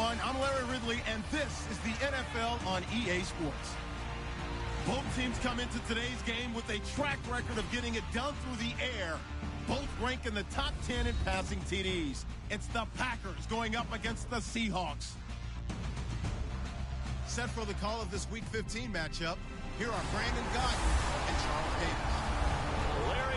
everyone. I'm Larry Ridley, and this is the NFL on EA Sports. Both teams come into today's game with a track record of getting it done through the air. Both rank in the top 10 in passing TDs. It's the Packers going up against the Seahawks. Set for the call of this Week 15 matchup, here are Brandon Gaudin and Charles Davis. Larry,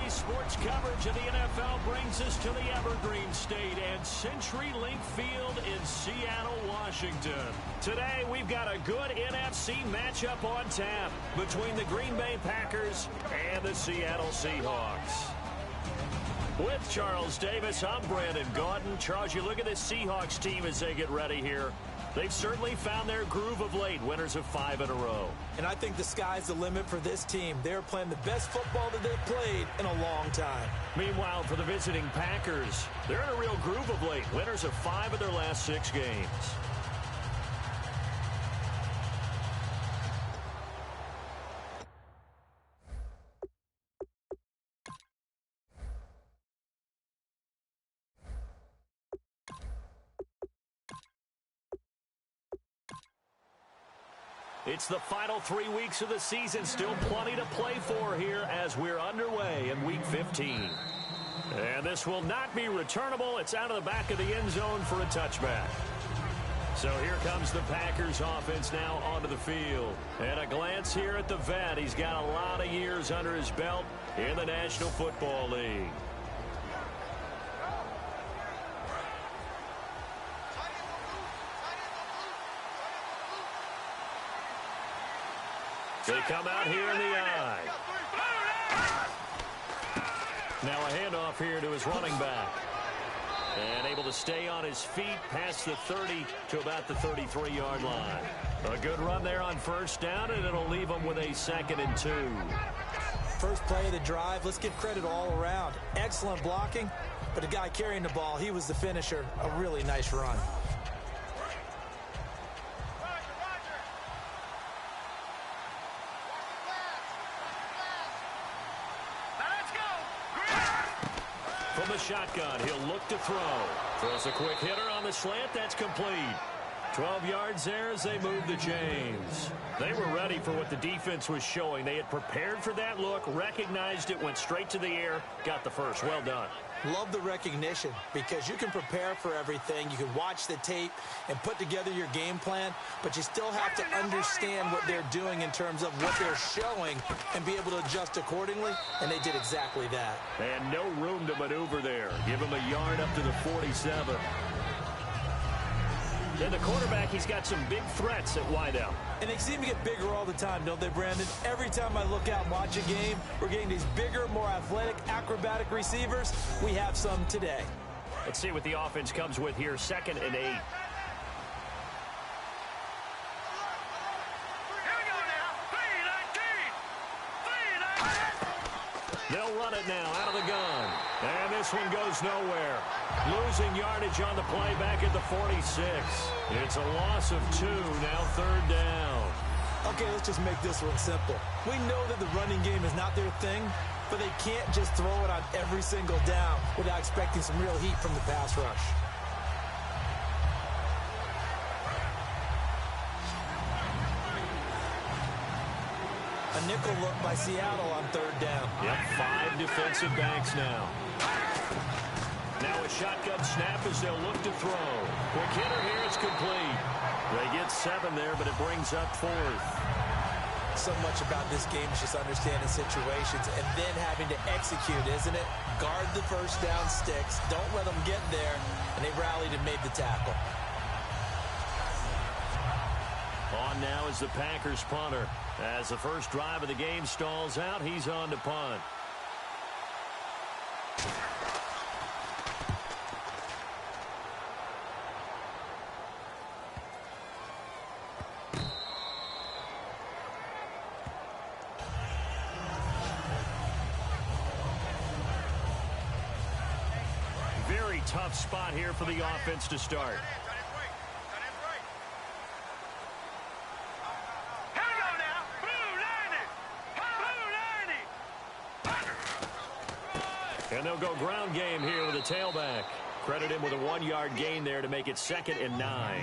EA Sports coverage of the NFL brings us to the Evergreen State and CenturyLink Field in Seattle, Washington. Today, we've got a good NFC matchup on tap between the Green Bay Packers and the Seattle Seahawks. With Charles Davis, I'm Brandon Gaudin. Charles, you look at this Seahawks team as they get ready here. They've certainly found their groove of late, winners of 5 in a row. And I think the sky's the limit for this team. They're playing the best football that they've played in a long time. Meanwhile, for the visiting Packers, they're in a real groove of late, winners of 5 of their last 6 games. It's the final 3 weeks of the season. Still plenty to play for here as we're underway in Week 15. And this will not be returnable. It's out of the back of the end zone for a touchback. So here comes the Packers offense now onto the field. And a glance here at the vet. He's got a lot of years under his belt in the National Football League. They come out here in the eye. Now a handoff here to his running back. And able to stay on his feet past the 30 to about the 33-yard line. A good run there on first down, and it'll leave him with a 2nd and 2. First play of the drive, let's give credit all around. Excellent blocking, but the guy carrying the ball, he was the finisher. A really nice run. From the shotgun, he'll look to throw. Throws a quick hitter on the slant. That's complete. 12 yards there as they move the chains. They were ready for what the defense was showing. They had prepared for that look, recognized it, went straight to the air, got the first. Well done. Love the recognition because you can prepare for everything. You can watch the tape and put together your game plan, but you still have to understand what they're doing in terms of what they're showing and be able to adjust accordingly, and they did exactly that. And no room to maneuver there. Give him a yard up to the 47. And the quarterback, he's got some big threats at wideout. And they seem to get bigger all the time, don't they, Brandon? Every time I look out and watch a game, we're getting these bigger, more athletic, acrobatic receivers. We have some today. Let's see what the offense comes with here. 2nd and 8. They'll run it now out of the gun. And this one goes nowhere. Losing yardage on the play back at the 46. It's a loss of 2, now 3rd down. Okay, let's just make this one simple. We know that the running game is not their thing, but they can't just throw it on every single down without expecting some real heat from the pass rush. A nickel look by Seattle on 3rd down. Yep, 5 defensive backs now. Now a shotgun snap as they'll look to throw. Quick hitter here, it's complete. They get 7 there, but it brings up 4th. So much about this game is just understanding situations and then having to execute, isn't it? Guard the first down sticks. Don't let them get there. And they rallied and made the tackle. On now is the Packers punter. As the first drive of the game stalls out, he's on to punt. Very tough spot here for the offense to start. And they'll go ground game here with a tailback. Credit him with a 1-yard gain there to make it 2nd and 9.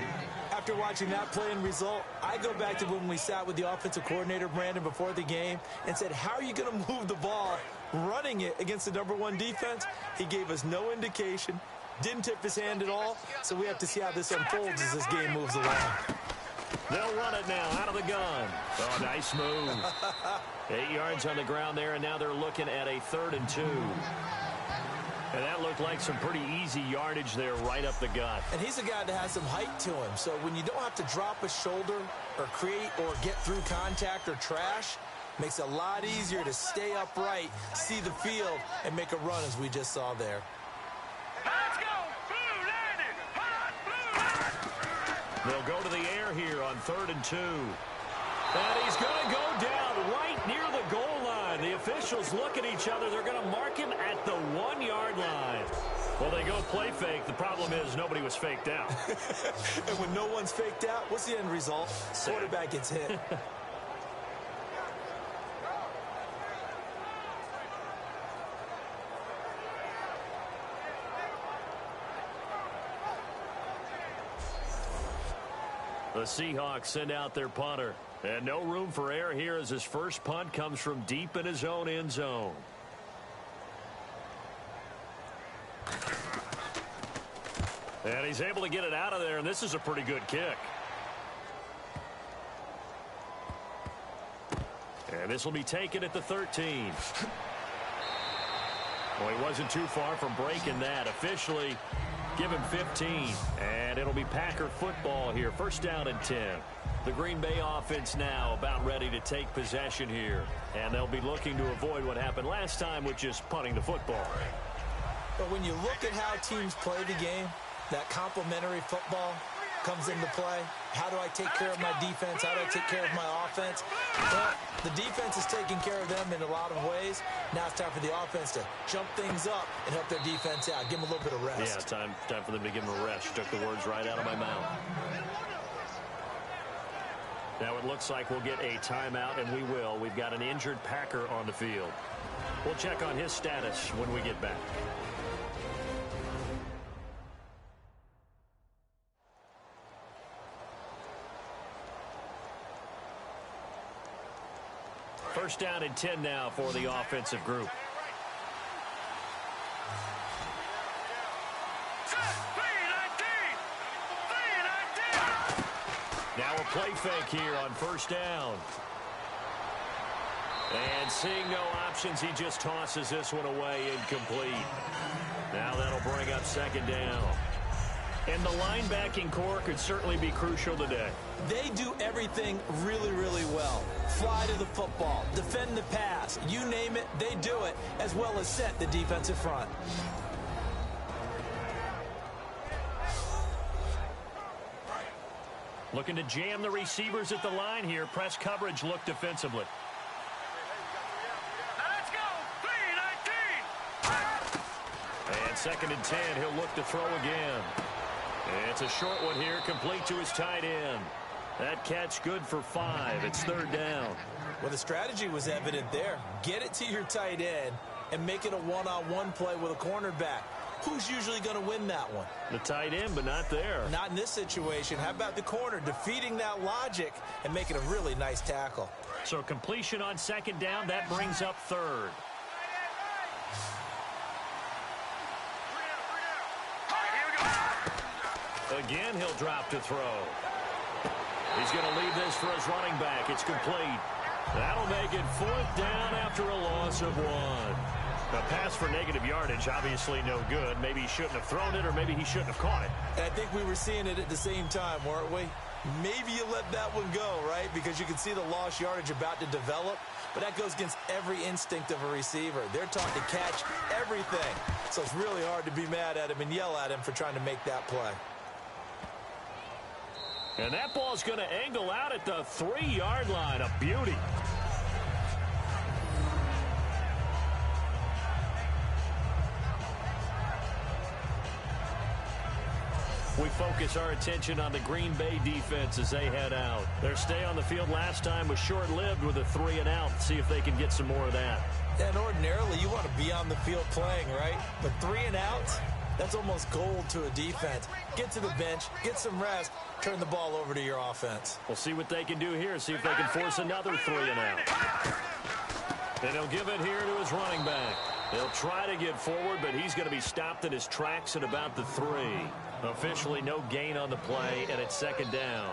After watching that play and result, I go back to when we sat with the offensive coordinator, Brandon, before the game and said, how are you going to move the ball running it against the #1 defense? He gave us no indication, didn't tip his hand at all, so we have to see how this unfolds as this game moves along. They'll run it now out of the gun. Oh, nice move. 8 yards on the ground there, and now they're looking at a 3rd and 2. And that looked like some pretty easy yardage there right up the gut. And he's a guy that has some height to him, so when you don't have to drop a shoulder or create or get through contact or trash, makes it a lot easier to stay upright, see the field, and make a run as we just saw there. Let's go, Blue Landing! Hot Blue! They'll go to the air here on 3rd and 2. And he's going to go down right near the goal line. The officials look at each other. They're going to mark him at the 1-yard line. Well, they go play fake. The problem is nobody was faked out. And when no one's faked out, what's the end result? Quarterback gets hit. The Seahawks send out their punter. And no room for error here as his first punt comes from deep in his own end zone. And he's able to get it out of there, and this is a pretty good kick. And this will be taken at the 13. Well, he wasn't too far from breaking that. Officially, give him 15. And it'll be Packer football here. 1st down and 10. The Green Bay offense now about ready to take possession here. And they'll be looking to avoid what happened last time with just punting the football. But when you look at how teams play the game, that complementary football comes into play. How do I take care of my defense? How do I take care of my offense? Well, the defense is taking care of them in a lot of ways. Now it's time for the offense to jump things up and help their defense out. Give them a little bit of rest. Yeah, time for them to give them a rest. You took the words right out of my mouth. Now it looks like we'll get a timeout, and we will. We've got an injured Packer on the field. We'll check on his status when we get back. First down and 10 now for the offensive group. Now a play fake here on 1st down. And seeing no options, he just tosses this one away incomplete. Now that'll bring up 2nd down. And the linebacking core could certainly be crucial today. They do everything really, really well. Fly to the football, defend the pass, you name it, they do it, as well as set the defensive front. Looking to jam the receivers at the line here. Press coverage look defensively. Let's go, 3-19! And 2nd and 10, he'll look to throw again. And it's a short one here, complete to his tight end. That catch good for 5. It's 3rd down. Well, the strategy was evident there. Get it to your tight end and make it a one-on-one play with a cornerback. Who's usually going to win that one? The tight end, but not there. Not in this situation. How about the corner defeating that logic and making a really nice tackle? So completion on 2nd down, that brings up 3rd. Again, he'll drop to throw. He's going to leave this for his running back. It's complete. That'll make it 4th down after a loss of 1. A pass for negative yardage, obviously no good. Maybe he shouldn't have thrown it, or maybe he shouldn't have caught it. And I think we were seeing it at the same time, weren't we? Maybe you let that one go, right? Because you can see the lost yardage about to develop. But that goes against every instinct of a receiver. They're taught to catch everything. So it's really hard to be mad at him and yell at him for trying to make that play. And that ball's going to angle out at the 3-yard line. A beauty. We focus our attention on the Green Bay defense as they head out. Their stay on the field last time was short-lived with a 3-and-out. See if they can get some more of that. And ordinarily, you want to be on the field playing, right? But 3-and-outs, That's almost gold to a defense. Get to the bench, get some rest, turn the ball over to your offense. We'll see what they can do here, see if they can force another 3 and out. And he'll give it here to his running back. He'll try to get forward, but he's going to be stopped in his tracks at about the 3. Officially no gain on the play, and it's 2nd down.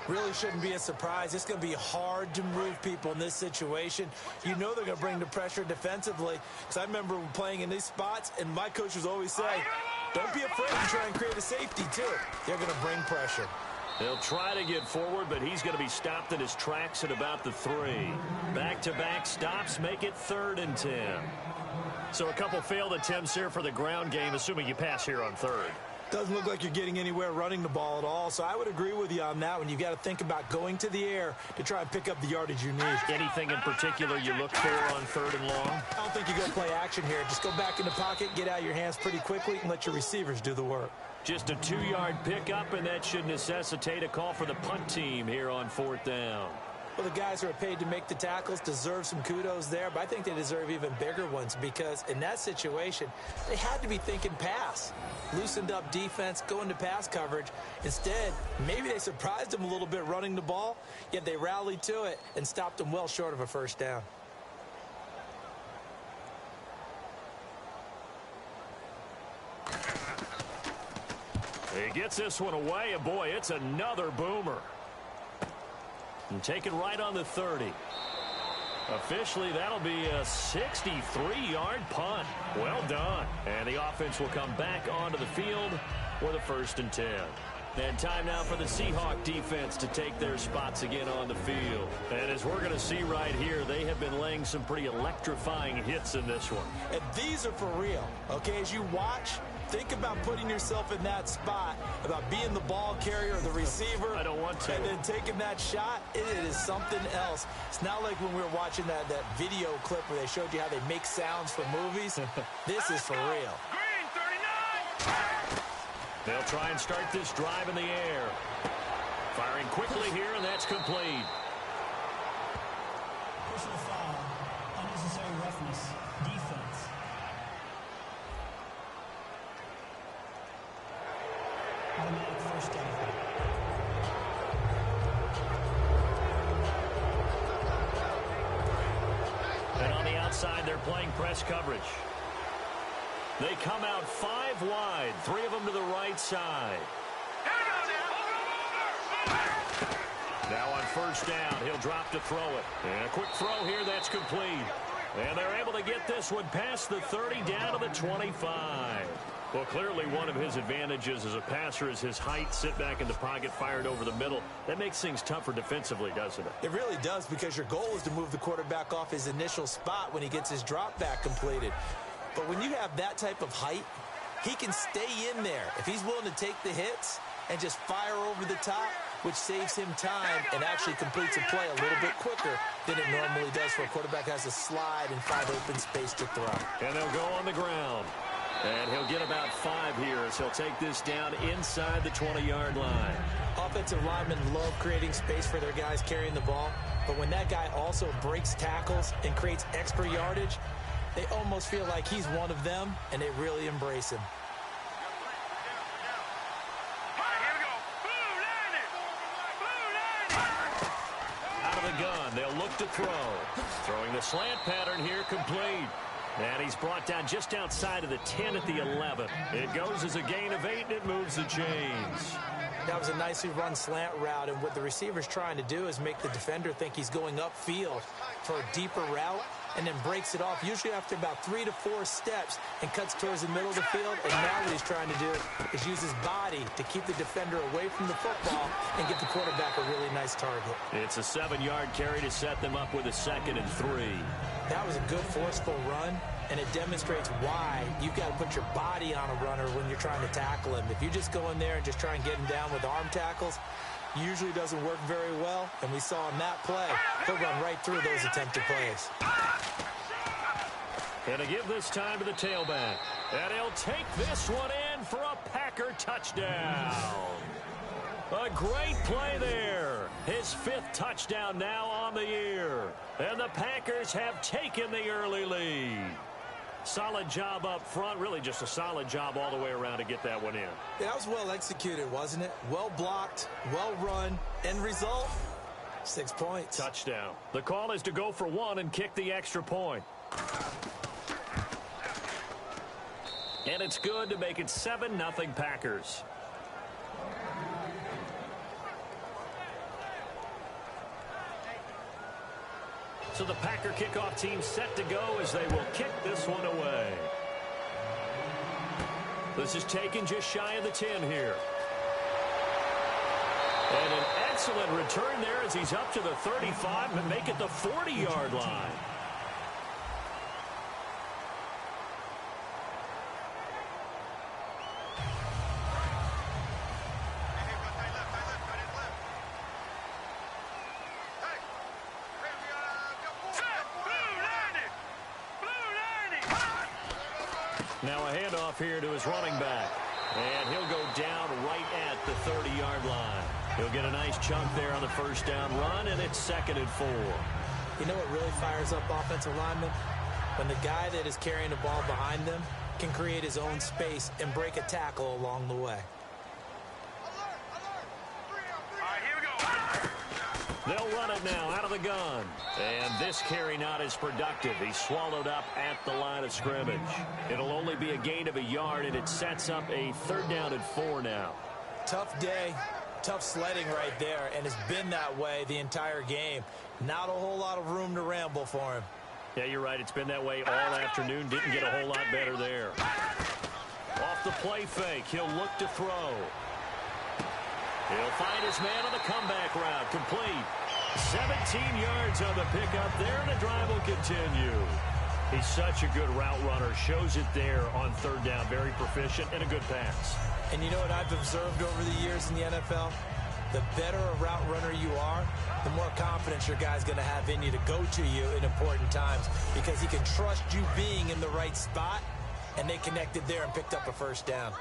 Really shouldn't be a surprise. It's going to be hard to move people in this situation. You know they're going to bring the pressure defensively. Because I remember playing in these spots, and my coach was always saying, don't be afraid to try and create a safety, too. They're going to bring pressure. They'll try to get forward, but he's going to be stopped in his tracks at about the 3. Back-to-back stops make it 3rd and 10. So a couple failed attempts here for the ground game, assuming you pass here on 3rd. Doesn't look like you're getting anywhere running the ball at all, so I would agree with you on that one. You've got to think about going to the air to try and pick up the yardage you need. Anything in particular you look for on 3rd and long? I don't think you go play action here. Just go back in the pocket, get out of your hands pretty quickly, and let your receivers do the work. Just a 2-yard pickup, and that should necessitate a call for the punt team here on 4th down. Well, the guys who are paid to make the tackles deserve some kudos there, but I think they deserve even bigger ones because in that situation, they had to be thinking pass. Loosened up defense, going to pass coverage. Instead, maybe they surprised them a little bit running the ball, yet they rallied to it and stopped them well short of a 1st down. He gets this one away, and boy, it's another boomer. And taken right on the 30. Officially, that'll be a 63-yard punt. Well done. And the offense will come back onto the field for the 1st and 10. And time now for the Seahawk defense to take their spots again on the field. And as we're going to see right here, they have been laying some pretty electrifying hits in this one. And these are for real. Okay, as you watch, think about putting yourself in that spot, about being the ball carrier or the receiver. I don't want to. And then taking that shot, it is something else. It's not like when we were watching that video clip where they showed you how they make sounds for movies. This is for real. Green 39. They'll try and start this drive in the air. Firing quickly here, and that's complete. Personal foul, unnecessary roughness, defense. Automatic 1st down. And on the outside, they're playing press coverage. They come out 5 wide, 3 of them to the right side. Now on 1st down, he'll drop to throw it. And a quick throw here, that's complete. And they're able to get this one past the 30 down to the 25. Well, clearly one of his advantages as a passer is his height, sit back in the pocket, fired over the middle. That makes things tougher defensively, doesn't it? It really does, because your goal is to move the quarterback off his initial spot when he gets his drop back completed. But when you have that type of height, he can stay in there. If he's willing to take the hits and just fire over the top, which saves him time and actually completes a play a little bit quicker than it normally does for a quarterback has a slide and 5 open space to throw. And they'll go on the ground. And he'll get about 5 here as he'll take this down inside the 20-yard line. Offensive linemen love creating space for their guys carrying the ball, but when that guy also breaks tackles and creates extra yardage, they almost feel like he's one of them, and they really embrace him. Out of the gun, they'll look to throw. Throwing the slant pattern here, complete. And he's brought down just outside of the 10 at the 11. It goes as a gain of 8, and it moves the chains. That was a nicely run slant route, and what the receiver's trying to do is make the defender think he's going upfield for a deeper route, and then breaks it off, usually after about 3 to 4 steps, and cuts towards the middle of the field. And now what he's trying to do is use his body to keep the defender away from the football and get the quarterback a really nice target. It's a 7-yard carry to set them up with a 2nd and 3. That was a good forceful run, and it demonstrates why you've got to put your body on a runner when you're trying to tackle him. If you just go in there and just try and get him down with arm tackles, usually doesn't work very well, and we saw in that play, he'll run right through those attempted plays. And to give this time to the tailback. And he'll take this one in for a Packer touchdown. A great play there. His 5th touchdown now on the year. And the Packers have taken the early lead. Solid job up front. Really just a solid job all the way around to get that one in. Yeah, that was well executed, wasn't it? Well blocked, well run. End result, 6 points. Touchdown. The call is to go for one and kick the extra point. And it's good to make it 7-0 Packers. So the Packer kickoff team set to go as they will kick this one away. This is taken just shy of the 10 here. And an excellent return there as he's up to the 35 and make it the 40-yard line. Now a handoff here to his running back. And he'll go down right at the 30-yard line. He'll get a nice chunk there on the first down run, and it's 2nd and 4. You know what really fires up offensive linemen? When the guy that is carrying the ball behind them can create his own space and break a tackle along the way. They'll run it now out of the gun. And this carry not as productive. He's swallowed up at the line of scrimmage. It'll only be a gain of a yard, and it sets up a 3rd down and 4 now. Tough day, tough sledding right there, and it's been that way the entire game. Not a whole lot of room to ramble for him. Yeah, you're right. It's been that way all afternoon. Didn't get a whole lot better there. Off the play fake, he'll look to throw. He'll find his man on the comeback route. Complete. 17 yards on the pickup there, and the drive will continue. He's such a good route runner. Shows it there on 3rd down. Very proficient and a good pass. And you know what I've observed over the years in the NFL? The better a route runner you are, the more confidence your guy's going to have in you to go to you in important times because he can trust you being in the right spot, and they connected there and picked up a 1st down.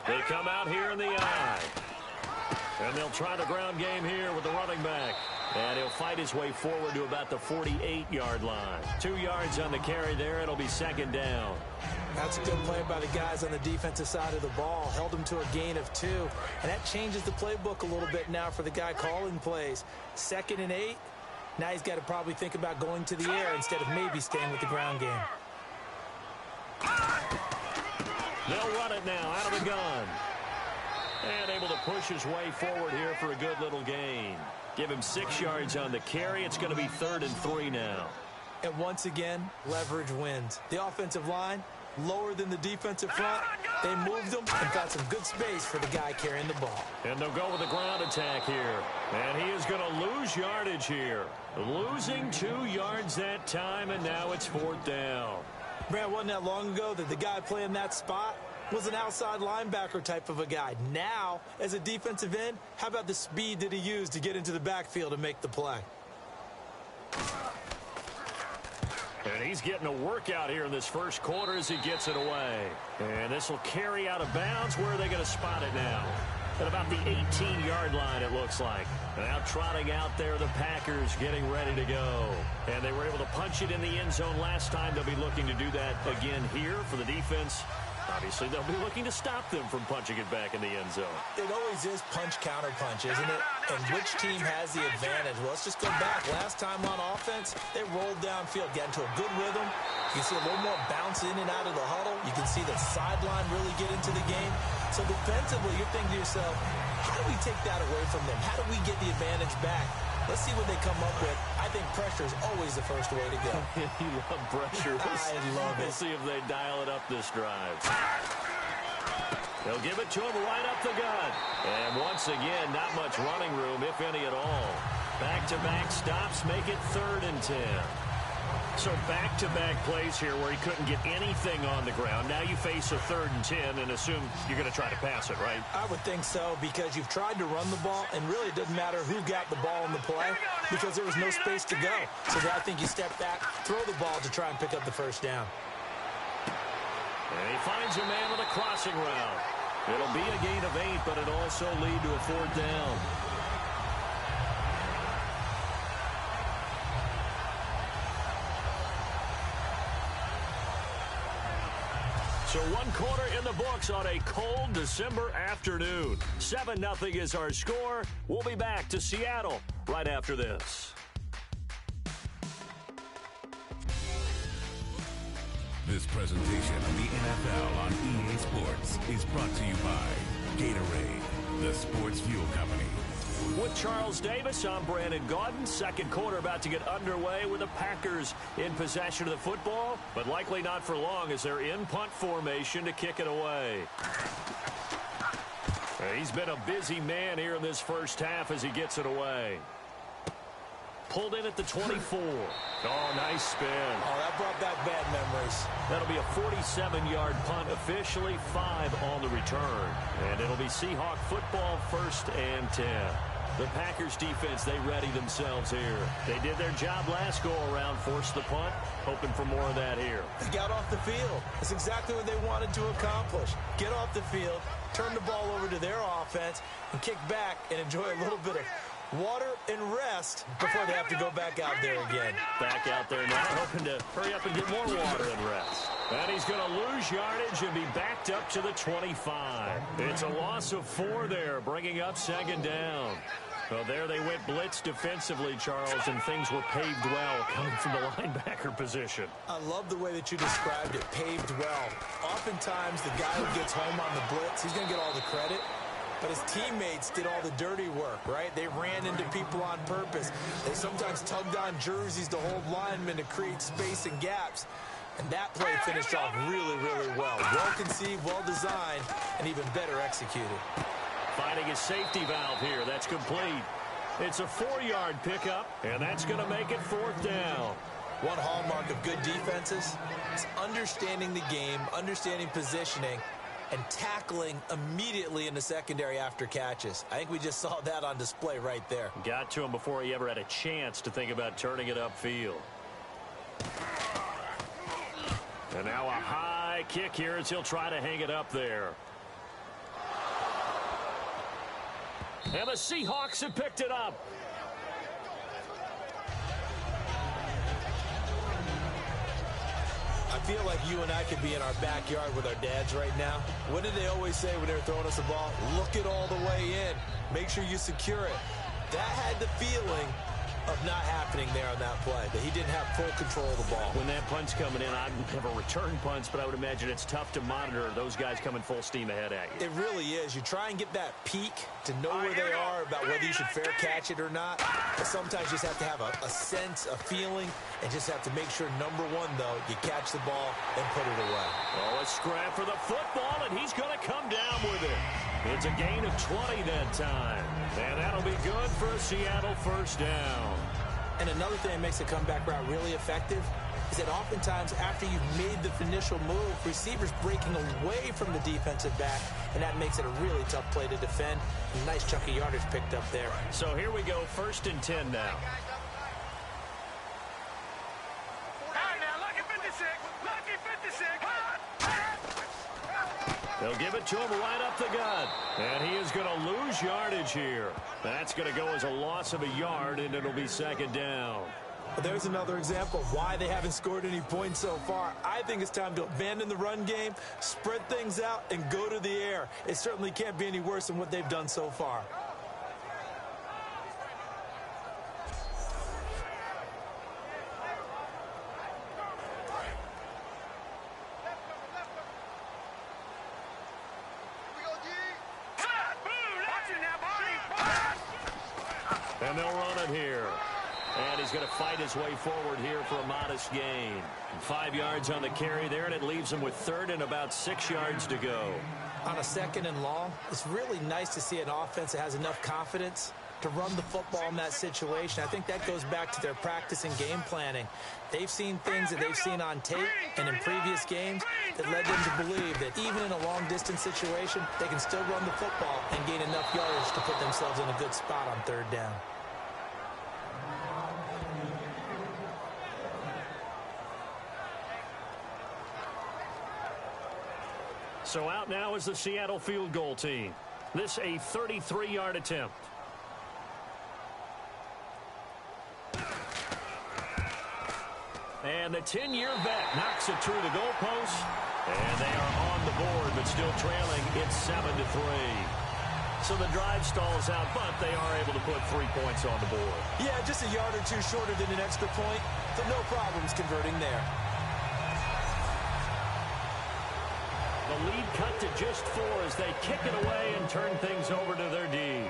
They come out here in the eye. And they'll try the ground game here with the running back. And he'll fight his way forward to about the 48-yard line. 2 yards on the carry there. It'll be 2nd down. That's a good play by the guys on the defensive side of the ball. Held him to a gain of 2. And that changes the playbook a little bit now for the guy calling plays. 2nd and 8. Now he's got to probably think about going to the air instead of maybe staying with the ground game. They'll run it now out of the gun. And able to push his way forward here for a good little gain. Give him 6 yards on the carry. It's going to be 3rd and 3 now. And once again, leverage wins. The offensive line, lower than the defensive front. They moved them and got some good space for the guy carrying the ball. And they'll go with a ground attack here. And he is going to lose yardage here. Losing 2 yards that time, and now it's 4th down. Brad, wasn't that long ago that the guy playing that spot was an outside linebacker type of a guy. Now, as a defensive end, how about the speed that he used to get into the backfield and make the play? And he's getting a workout here in this first quarter as he gets it away. And this will carry out of bounds. Where are they going to spot it now? At about the 18-yard line, it looks like. Now trotting out there, the Packers getting ready to go. And they were able to punch it in the end zone last time. They'll be looking to do that again here for the defense. Obviously, they'll be looking to stop them from punching it back in the end zone. It always is punch-counter-punch, isn't it? And which team has the advantage? Well, let's just go back. Last time on offense, they rolled downfield, got into a good rhythm. You can see a little more bounce in and out of the huddle. You can see the sideline really get into the game. So defensively, you're thinking to yourself, how do we take that away from them? How do we get the advantage back? Let's see what they come up with. I think pressure is always the first way to go. You love pressure. I love it. We'll see if they dial it up this drive. They'll give it to him right up the gut. And once again, not much running room, if any at all. Back-to-back stops make it 3rd and 10. So back-to-back plays here where he couldn't get anything on the ground. Now you face a 3rd and 10 and assume you're going to try to pass it, right? I would think so, because you've tried to run the ball, and really it doesn't matter who got the ball in the play because there was no space to go. So I think you step back, throw the ball to try and pick up the 1st down. And he finds a man with a crossing route. It'll be a gain of 8, but it'll also lead to a 4th down. So 1 quarter in the books on a cold December afternoon. 7-0 is our score. We'll be back to Seattle right after this. This presentation of the NFL on EA Sports is brought to you by Gatorade, the sports fuel company. With Charles Davis, I'm Brandon Gaudin. Second quarter about to get underway with the Packers in possession of the football, but likely not for long as they're in punt formation to kick it away. He's been a busy man here in this first half as he gets it away. Pulled in at the 24. Oh, nice spin. Oh, that brought back bad memories. That'll be a 47-yard punt, officially 5 on the return. And it'll be Seahawk football, 1st and 10. The Packers defense, they ready themselves here. They did their job last go-around, forced the punt, hoping for more of that here. They got off the field. That's exactly what they wanted to accomplish. Get off the field, turn the ball over to their offense, and kick back and enjoy a little bit of water and rest before they have to go back out there again. Back out there now, hoping to hurry up and get more water and rest. And he's going to lose yardage and be backed up to the 25. It's a loss of 4 there, bringing up 2nd down. So there they went blitz defensively, Charles, and things were paved well coming from the linebacker position. I love the way that you described it, paved well. Oftentimes, the guy who gets home on the blitz, he's going to get all the credit. But his teammates did all the dirty work, right? They ran into people on purpose. They sometimes tugged on jerseys to hold linemen to create space and gaps. And that play finished off really, really well. Well-conceived, well-designed, and even better executed. Finding his safety valve here. That's complete. It's a 4-yard pickup, and that's going to make it 4th down. One hallmark of good defenses is understanding the game, understanding positioning, and tackling immediately in the secondary after catches. I think we just saw that on display right there. Got to him before he ever had a chance to think about turning it upfield. And now a high kick here as he'll try to hang it up there. And the Seahawks have picked it up. I feel like you and I could be in our backyard with our dads right now. What did they always say when they were throwing us a ball? Look it all the way in. Make sure you secure it. That had the feeling of not happening there on that play, that he didn't have full control of the ball. When that punt's coming in, I've never returned punts, but I would imagine it's tough to monitor those guys coming full steam ahead at you. It really is. You try and get that peek to know where they are about whether you should fair catch it or not. But sometimes you just have to have a sense, a feeling, and just have to make sure, number one, though, you catch the ball and put it away. Oh, a scrap for the football, and he's going to come down with it. It's a gain of 20 that time. And that'll be good for a Seattle 1st down. And another thing that makes the comeback route really effective is that oftentimes after you've made the initial move, receivers breaking away from the defensive back, and that makes it a really tough play to defend. A nice chunk of yardage picked up there. So here we go, 1st and 10 now. They'll give it to him right up the gut. And he is going to lose yardage here. That's going to go as a loss of a yard, and it'll be 2nd down. But there's another example of why they haven't scored any points so far. I think it's time to abandon the run game, spread things out, and go to the air. It certainly can't be any worse than what they've done so far. And they'll run it here. And he's going to fight his way forward here for a modest gain. 5 yards on the carry there, and it leaves him with 3rd and about 6 yards to go. On a 2nd and long, it's really nice to see an offense that has enough confidence to run the football in that situation. I think that goes back to their practice and game planning. They've seen things that they've seen on tape and in previous games that led them to believe that even in a long-distance situation, they can still run the football and gain enough yardage to put themselves in a good spot on 3rd down. So out now is the Seattle field goal team. This a 33-yard attempt. And the 10-year vet knocks it through the goalpost. And they are on the board, but still trailing. It's 7-3. So the drive stalls out, but they are able to put 3 points on the board. Yeah, just a yard or two shorter than an extra point, so no problems converting there. The lead cut to just 4 as they kick it away and turn things over to their D.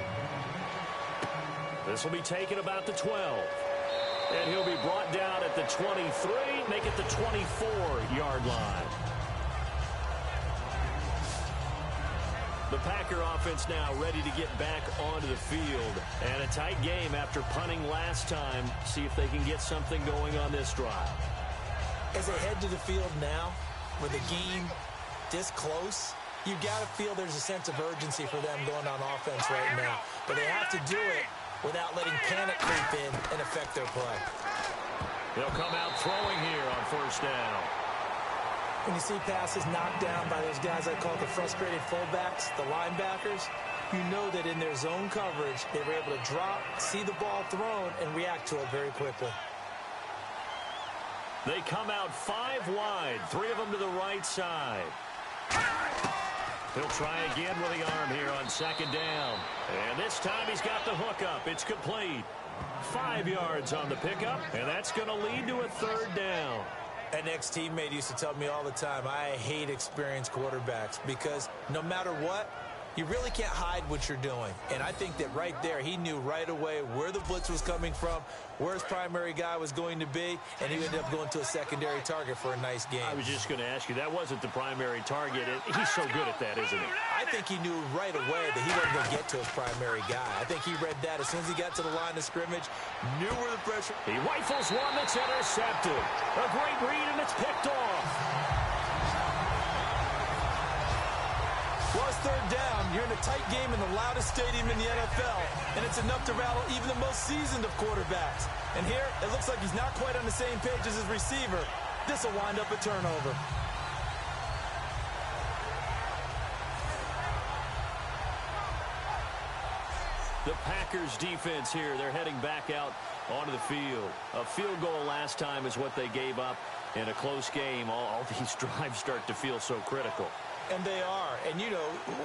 This will be taken about the 12. And he'll be brought down at the 23, make it the 24-yard line. The Packer offense now ready to get back onto the field. And a tight game after punting last time. See if they can get something going on this drive. As they head to the field now, with a game this close, you got to feel there's a sense of urgency for them going on offense right now. But they have to do it without letting panic creep in and affect their play. They'll come out throwing here on first down. When you see passes knocked down by those guys I call the frustrated fullbacks, the linebackers, you know that in their zone coverage, they were able to drop, see the ball thrown, and react to it very quickly. They come out 5 wide, 3 of them to the right side. He'll try again with the arm here on second down. And this time he's got the hook up. It's complete. 5 yards on the pickup, and that's going to lead to a third down. An ex-teammate used to tell me all the time, I hate experienced quarterbacks because no matter what, you really can't hide what you're doing. And I think that right there, he knew right away where the blitz was coming from, where his primary guy was going to be, and he ended up going to a secondary target for a nice game. I was just going to ask you, that wasn't the primary target. He's so good at that, isn't he? I think he knew right away that he wasn't going to get to his primary guy. I think he read that as soon as he got to the line of scrimmage, knew where the pressure. He rifles one that's intercepted. A great read, and it's picked off. Well, it's third down. You're in a tight game in the loudest stadium in the NFL, and it's enough to rattle even the most seasoned of quarterbacks. And here, it looks like he's not quite on the same page as his receiver. This will wind up a turnover. The Packers defense here, they're heading back out onto the field. A field goal last time is what they gave up in a close game. All these drives start to feel so critical. And they are. And, you know,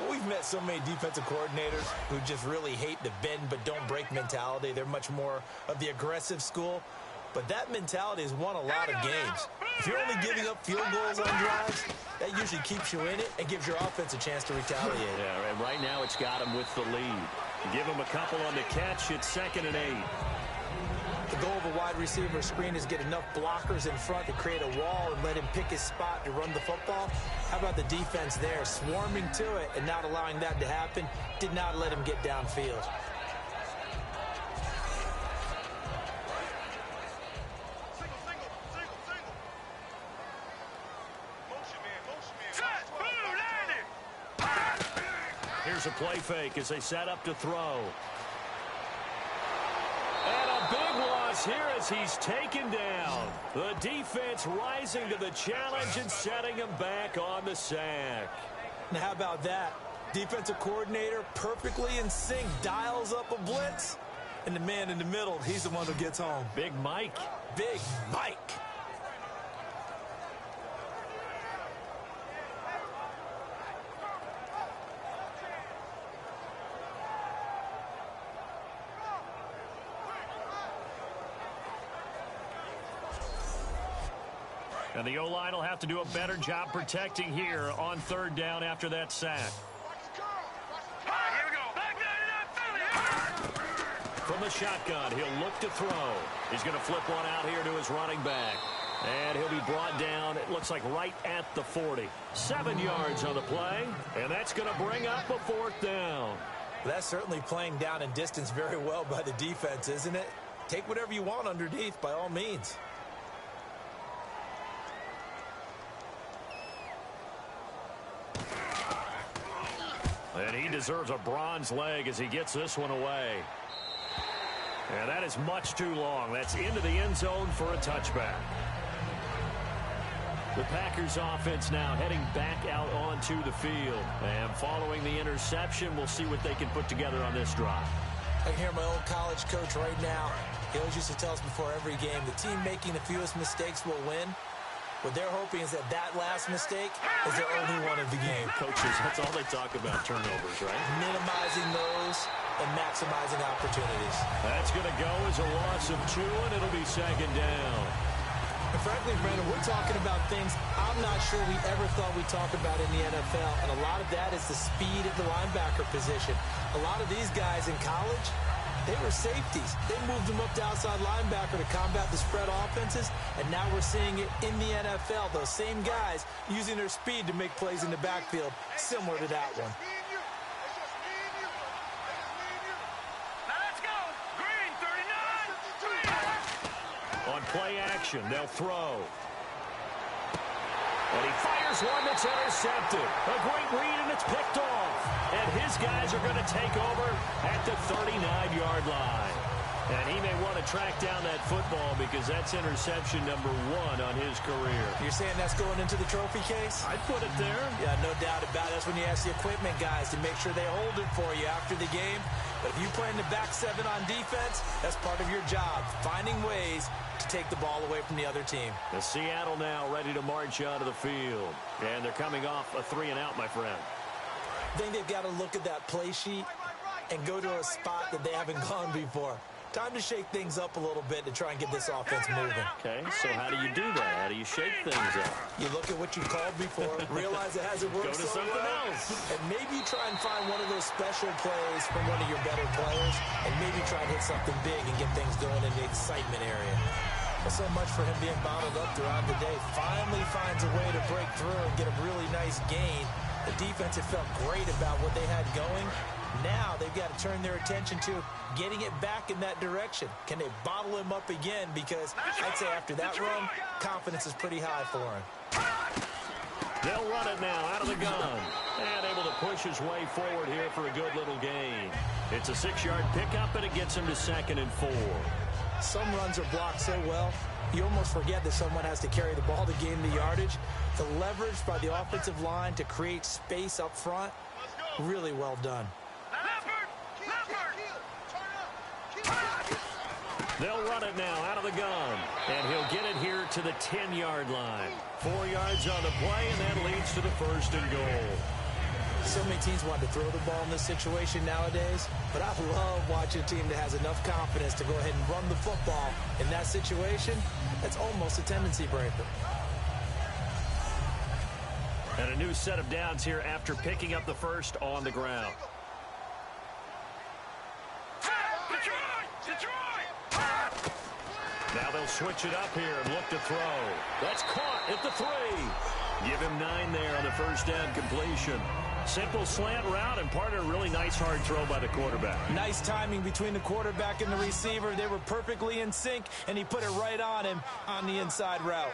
we've met so many defensive coordinators who just really hate the bend but don't break mentality. They're much more of the aggressive school. But that mentality has won a lot of games. If you're only giving up field goals on drives, that usually keeps you in it and gives your offense a chance to retaliate. Yeah, and right now it's got him with the lead. Give him a couple on the catch. It's 2nd and 8. The goal of a wide receiver screen is get enough blockers in front to create a wall and let him pick his spot to run the football. How about the defense there, swarming to it and not allowing that to happen? Did not let him get downfield. Here's a play fake as they set up to throw. And a big loss here as he's taken down. The defense rising to the challenge and setting him back on the sack. Now how about that? Defensive coordinator perfectly in sync, dials up a blitz. And the man in the middle, he's the one who gets home. Big Mike. Big Mike. And the O-line will have to do a better job protecting here on third down after that sack. Here we go. From the shotgun, he'll look to throw. He's going to flip one out here to his running back. And he'll be brought down, it looks like right at the 40. 7 yards on the play, and that's going to bring up a 4th down. That's certainly playing down in distance very well by the defense, isn't it? Take whatever you want underneath, by all means. And he deserves a bronze leg as he gets this one away. And that is much too long. That's into the end zone for a touchback. The Packers offense now heading back out onto the field. And following the interception, we'll see what they can put together on this drive. I can hear my old college coach right now. He always used to tell us before every game, the team making the fewest mistakes will win. What they're hoping is that last mistake is their only one of the game. Coaches, that's all they talk about, turnovers, right? Minimizing those and maximizing opportunities. That's going to go as a loss of 2, and it'll be second down. And frankly, Brandon, we're talking about things I'm not sure we ever thought we'd talk about in the NFL, and a lot of that is the speed at the linebacker position. A lot of these guys in college, they were safeties. They moved them up to outside linebacker to combat the spread offenses, and now we're seeing it in the NFL. Those same guys using their speed to make plays in the backfield, similar to that one. On play action, they'll throw. And he fires one that's intercepted. A great read, and it's picked off. And his guys are going to take over at the 39-yard line. And he may want to track down that football because that's interception number 1 on his career. You're saying that's going into the trophy case? I'd put it there. Yeah, no doubt about it. That's when you ask the equipment guys to make sure they hold it for you after the game. But if you play in the back 7 on defense, that's part of your job, finding ways to take the ball away from the other team. The Seattle now ready to march out of the field. And they're coming off a 3-and-out, my friend. I think they've got to look at that play sheet and go to a spot that they haven't gone before. Time to shake things up a little bit to try and get this offense moving. Okay, so how do you do that? How do you shake things up? You look at what you called before, realize it hasn't worked Go to something else. and maybe try and find one of those special plays from one of your better players, and maybe try and hit something big and get things going in the excitement area. Well, so much for him being bottled up throughout the day. Finally finds a way to break through and get a really nice gain. The defense had felt great about what they had going. Now they've got to turn their attention to getting it back in that direction. Can they bottle him up again? Because I'd say after that run, confidence is pretty high for him. They'll run it now out of the gun. And able to push his way forward here for a good little gain. It's a 6-yard pickup, and it gets him to 2nd and 4. Some runs are blocked so well, you almost forget that someone has to carry the ball to gain the yardage. The leverage by the offensive line to create space up front, really well done. They'll run it now out of the gun. And he'll get it here to the 10-yard line. 4 yards on the play, and that leads to the 1st and goal. So many teams want to throw the ball in this situation nowadays, but I love watching a team that has enough confidence to go ahead and run the football. In that situation, that's almost a tendency breaker. And a new set of downs here after picking up the 1st on the ground. Now they'll switch it up here and look to throw. That's caught at the 3. Give him 9 there on the 1st down completion. Simple slant route and part of a really nice hard throw by the quarterback. Nice timing between the quarterback and the receiver. They were perfectly in sync, and he put it right on him on the inside route.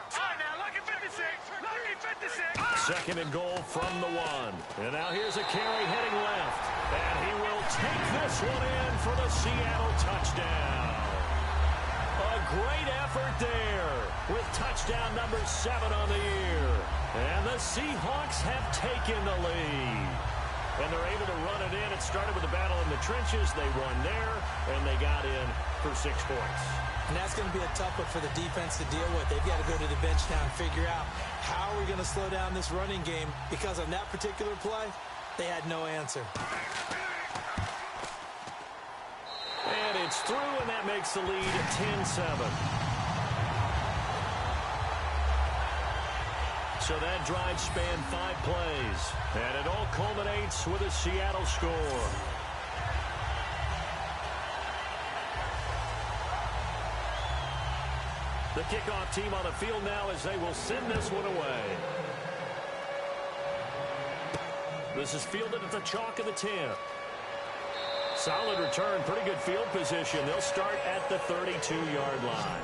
Second and goal from the 1. And now here's a carry heading left. And he will take this one in for the Seattle touchdown. A great effort there with touchdown number 7 on the year. And the Seahawks have taken the lead. And they're able to run it in. It started with a battle in the trenches. They won there, and they got in for 6 points. And that's going to be a tough one for the defense to deal with. They've got to go to the bench now and figure out how are we going to slow down this running game, because on that particular play, they had no answer. And it's through, and that makes the lead 10-7. So that drive spanned 5 plays, and it all culminates with a Seattle score. The kickoff team on the field now as they will send this one away. This is fielded at the chalk of the 10. Solid return, pretty good field position. They'll start at the 32-yard line.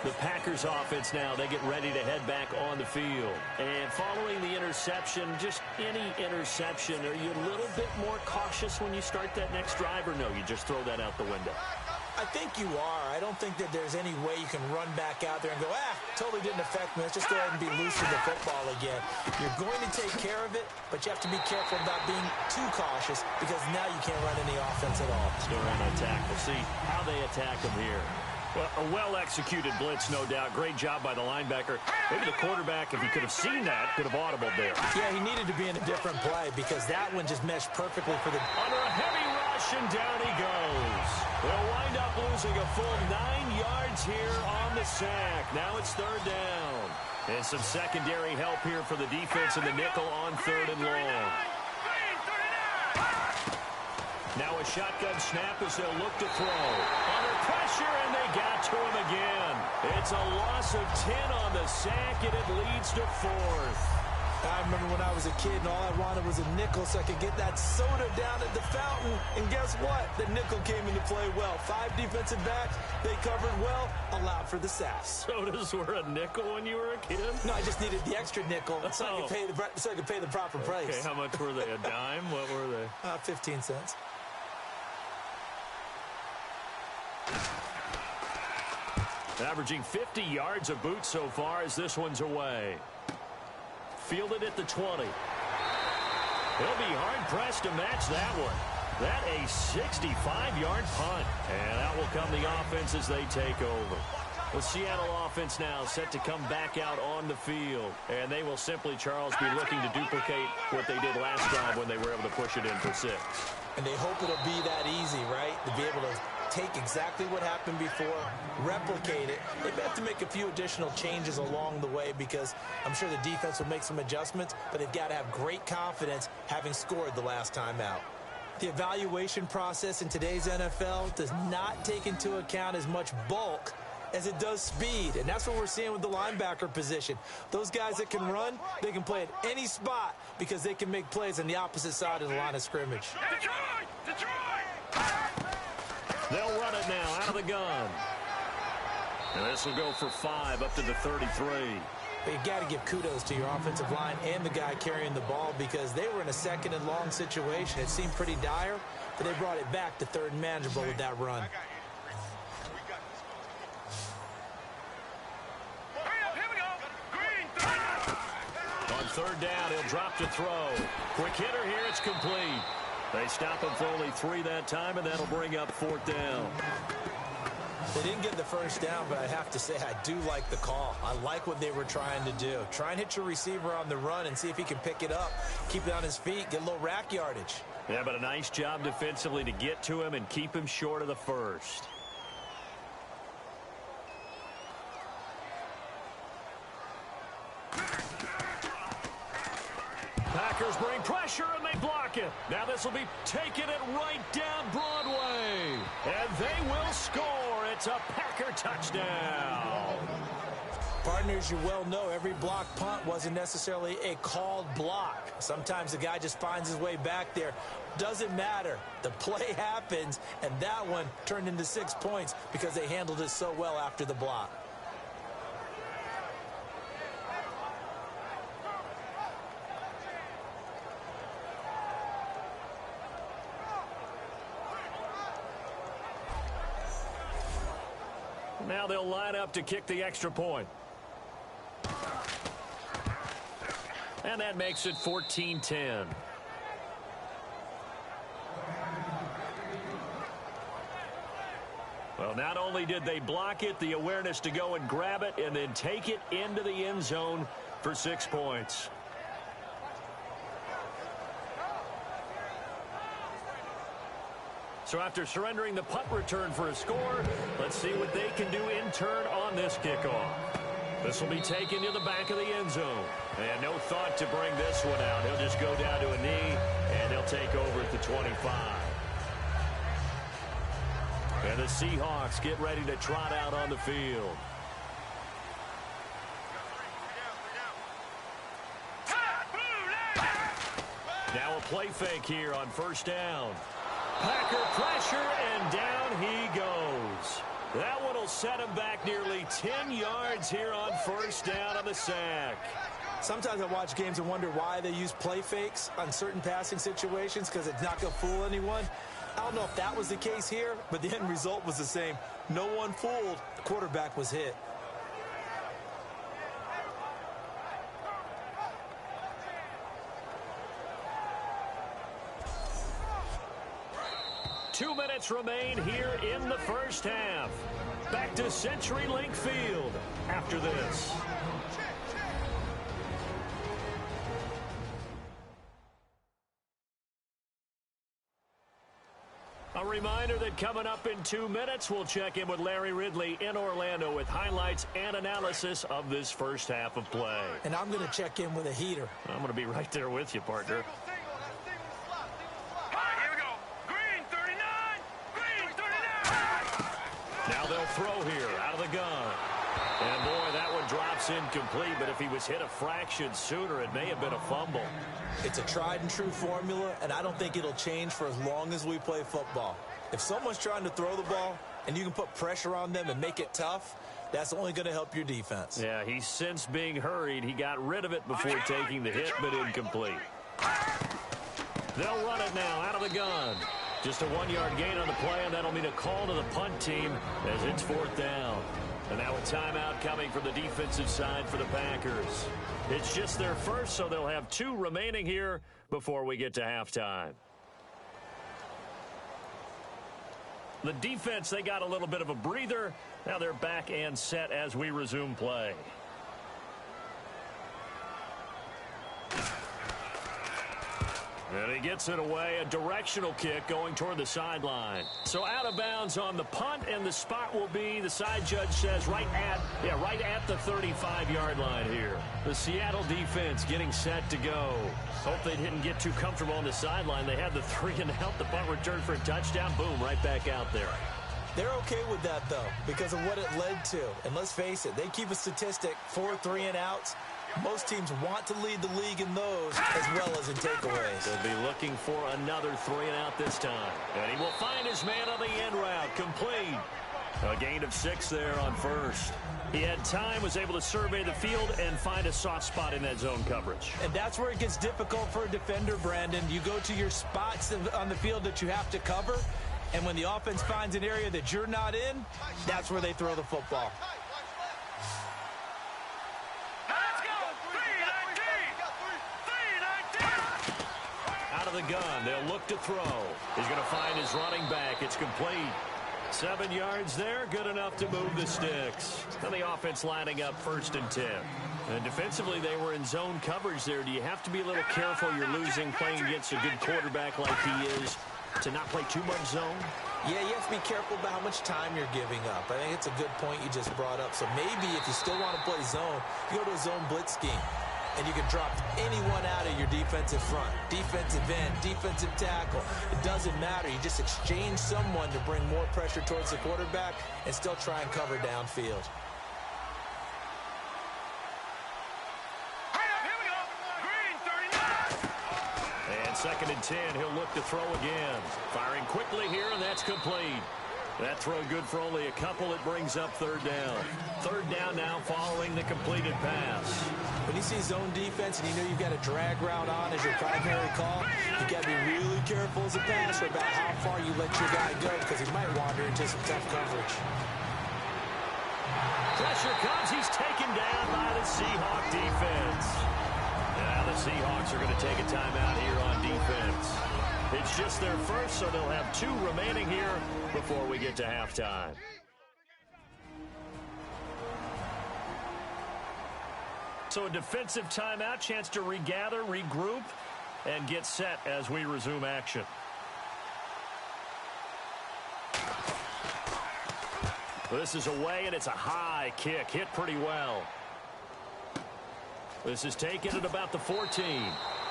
The Packers offense now, they get ready to head back on the field. And following the interception, just any interception, are you a little bit more cautious when you start that next drive, or no, you just throw that out the window? I think you are. I don't think that there's any way you can run back out there and go, totally didn't affect me. Let's just go ahead and be loose with the football again. You're going to take care of it, but you have to be careful about being too cautious, because now you can't run any offense at all. Still want to attack. We'll see how they attack them here. Well, a well-executed blitz, no doubt. Great job by the linebacker. Maybe the quarterback, if he could have seen that, could have audibled there. Yeah, he needed to be in a different play because that one just meshed perfectly for the... Under a heavy rush, and down he goes. They'll wind up losing a full 9 yards here on the sack. Now it's third down. And some secondary help here for the defense in the nickel on third and long. Now a shotgun snap as they'll look to throw. Under pressure, and they got to him again. It's a loss of 10 on the sack, and it leads to fourth. I remember when I was a kid and all I wanted was a nickel so I could get that soda down at the fountain. And guess what? The nickel came into play well. 5 defensive backs, they covered well, allowed for the sack. Sodas were a nickel when you were a kid? No, I just needed the extra nickel so I could pay the proper price. Okay, how much were they? A dime? What were they? 15 cents. Averaging 50 yards a boot so far as this one's away. Fielded at the 20. He'll be hard-pressed to match that one. That a 65-yard punt. And out will come the offense as they take over. The Seattle offense now set to come back out on the field. And they will simply, Charles, be looking to duplicate what they did last drive when they were able to push it in for 6. And they hope it'll be that easy, right? To be able to take exactly what happened before, replicate it. They have to make a few additional changes along the way because I'm sure the defense will make some adjustments, but they've got to have great confidence having scored the last time out. The evaluation process in today's NFL does not take into account as much bulk as it does speed, and that's what we're seeing with the linebacker position. Those guys that can run, they can play at any spot because they can make plays on the opposite side of the line of scrimmage. Detroit! They'll run it now out of the gun. And this will go for 5 up to the 33. You've got to give kudos to your offensive line and the guy carrying the ball because they were in a second and long situation. It seemed pretty dire, but they brought it back to third and manageable with that run. On third down, he'll drop to throw. Quick hitter here, it's complete. They stop him for only 3 that time, and that'll bring up fourth down. They didn't get the first down, but I have to say I do like the call. I like what they were trying to do. Try and hit your receiver on the run and see if he can pick it up, keep it on his feet, get a little rack yardage. Yeah, but a nice job defensively to get to him and keep him short of the first. Packers bring pressure, and they block it. Now this will be taking it right down Broadway. And they will score. It's a Packer touchdown. Partners, you well know every block punt wasn't necessarily a called block. Sometimes the guy just finds his way back there. Doesn't matter. The play happens, and that one turned into 6 points because they handled it so well after the block. Now they'll line up to kick the extra point. And that makes it 14-10. Well, not only did they block it, the awareness to go and grab it and then take it into the end zone for 6 points. So after surrendering the punt return for a score, let's see what they can do in turn on this kickoff. This will be taken to the back of the end zone. And no thought to bring this one out. He'll just go down to a knee, and he'll take over at the 25. And the Seahawks get ready to trot out on the field. Now a play fake here on first down. Packer pressure, and down he goes. That one will set him back nearly 10 yards here on first down on the sack. Sometimes I watch games and wonder why they use play fakes on certain passing situations because it's not going to fool anyone. I don't know if that was the case here, but the end result was the same. No one fooled. The quarterback was hit. Two minutes remain here in the first half. back to CenturyLink Field after this. A reminder that coming up in 2 minutes, we'll check in with Larry Ridley in Orlando with highlights and analysis of this first half of play. And I'm going to check in with a heater. I'm going to be right there with you, partner. Here we go. Green 39. Green 39. Now they'll throw here out of the gun. And, boy, that one drops incomplete, but if he was hit a fraction sooner, it may have been a fumble. It's a tried-and-true formula, and I don't think it'll change for as long as we play football. If someone's trying to throw the ball and you can put pressure on them and make it tough, that's only going to help your defense. Yeah, he's since being hurried. He got rid of it before taking the hit, but incomplete. They'll run it now out of the gun. Just a 1-yard gain on the play, and that'll mean a call to the punt team as it's 4th down. And now a timeout coming from the defensive side for the Packers. It's just their first, so they'll have 2 remaining here before we get to halftime. The defense, they got a little bit of a breather. Now they're back and set as we resume play. And he gets it away, a directional kick going toward the sideline. So out of bounds on the punt, and the spot will be, the side judge says, right at the 35-yard line here. The Seattle defense getting set to go. Hope they didn't get too comfortable on the sideline. They had the 3-and-out, the punt return for a touchdown. Boom, right back out there. They're okay with that, though, because of what it led to. And let's face it, they keep a statistic, 4 3-and-outs. Most teams want to lead the league in those as well as in takeaways. They'll be looking for another 3-and-out this time. And he will find his man on the end route. Complete. A gain of 6 there on first. He had time, was able to survey the field and find a soft spot in that zone coverage. And that's where it gets difficult for a defender, Brandon. You go to your spots on the field that you have to cover, and when the offense finds an area that you're not in, that's where they throw the football. Out of the gun, they'll look to throw. He's going to find his running back. It's complete. 7 yards there, good enough to move the sticks. And the offense lining up 1st and 10. And defensively, they were in zone coverage there. Do you have to be a little careful? You're losing playing against a good quarterback like he is to not play too much zone? Yeah, you have to be careful about how much time you're giving up. I think it's a good point you just brought up. So maybe if you still want to play zone, you go to a zone blitz scheme. And you can drop anyone out of your defensive front, defensive end, defensive tackle. It doesn't matter. You just exchange someone to bring more pressure towards the quarterback and still try and cover downfield. Here we go. Green 39. And 2nd and 10, he'll look to throw again. Firing quickly here, and that's complete. That throw good for only a couple. It brings up 3rd down. 3rd down now following the completed pass. When you see zone defense and you know you've got a drag route on as your primary call, you've got to be really careful as a passer about how far you let your guy go because he might wander into some tough coverage. Pressure comes. He's taken down by the Seahawk defense. Now the Seahawks are going to take a timeout here on defense. It's just their first, so they'll have 2 remaining here before we get to halftime. So a defensive timeout, chance to regather, regroup, and get set as we resume action. This is away, and it's a high kick. Hit pretty well. This is taken at about the 14.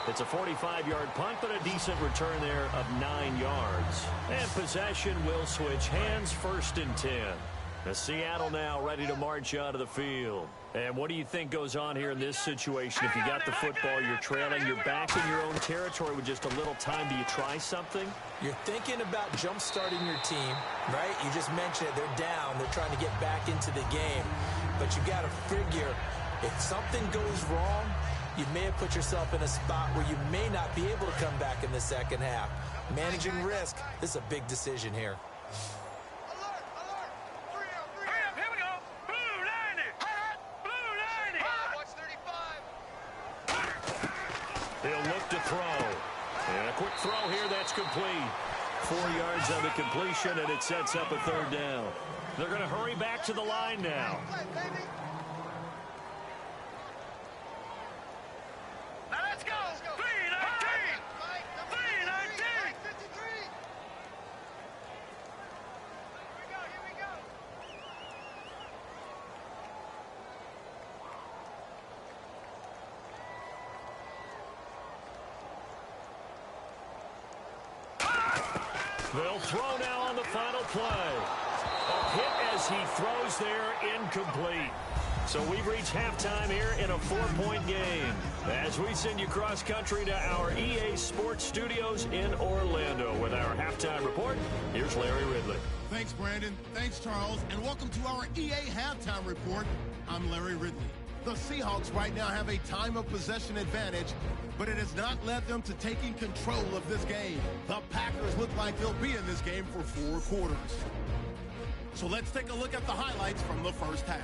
It's a 45-yard punt, but a decent return there of 9 yards. And possession will switch hands, 1st and 10. Seattle now ready to march out of the field. And what do you think goes on here in this situation? If you got the football, you're trailing, you're back in your own territory with just a little time. Do you try something? You're thinking about jump-starting your team, right? You just mentioned it. They're down. They're trying to get back into the game. But you got to figure if something goes wrong, you may have put yourself in a spot where you may not be able to come back in the second half. Managing risk, this is a big decision here. Here we go. Blue 90. Blue 90. Watch 35. They'll look to throw. And a quick throw here, that's complete. 4 yards on the completion, and it sets up a third down. They're going to hurry back to the line now. Now let's go. 3-19. 3-19. Here we go. They'll throw now on the final play. A hit as he throws there, incomplete. So we've reached halftime here in a 4-point game. As we send you cross-country to our EA Sports Studios in Orlando with our halftime report, here's Larry Ridley. Thanks, Brandon. Thanks, Charles. And welcome to our EA Halftime Report. I'm Larry Ridley. The Seahawks right now have a time of possession advantage, but it has not led them to taking control of this game. The Packers look like they'll be in this game for 4 quarters. So let's take a look at the highlights from the first half.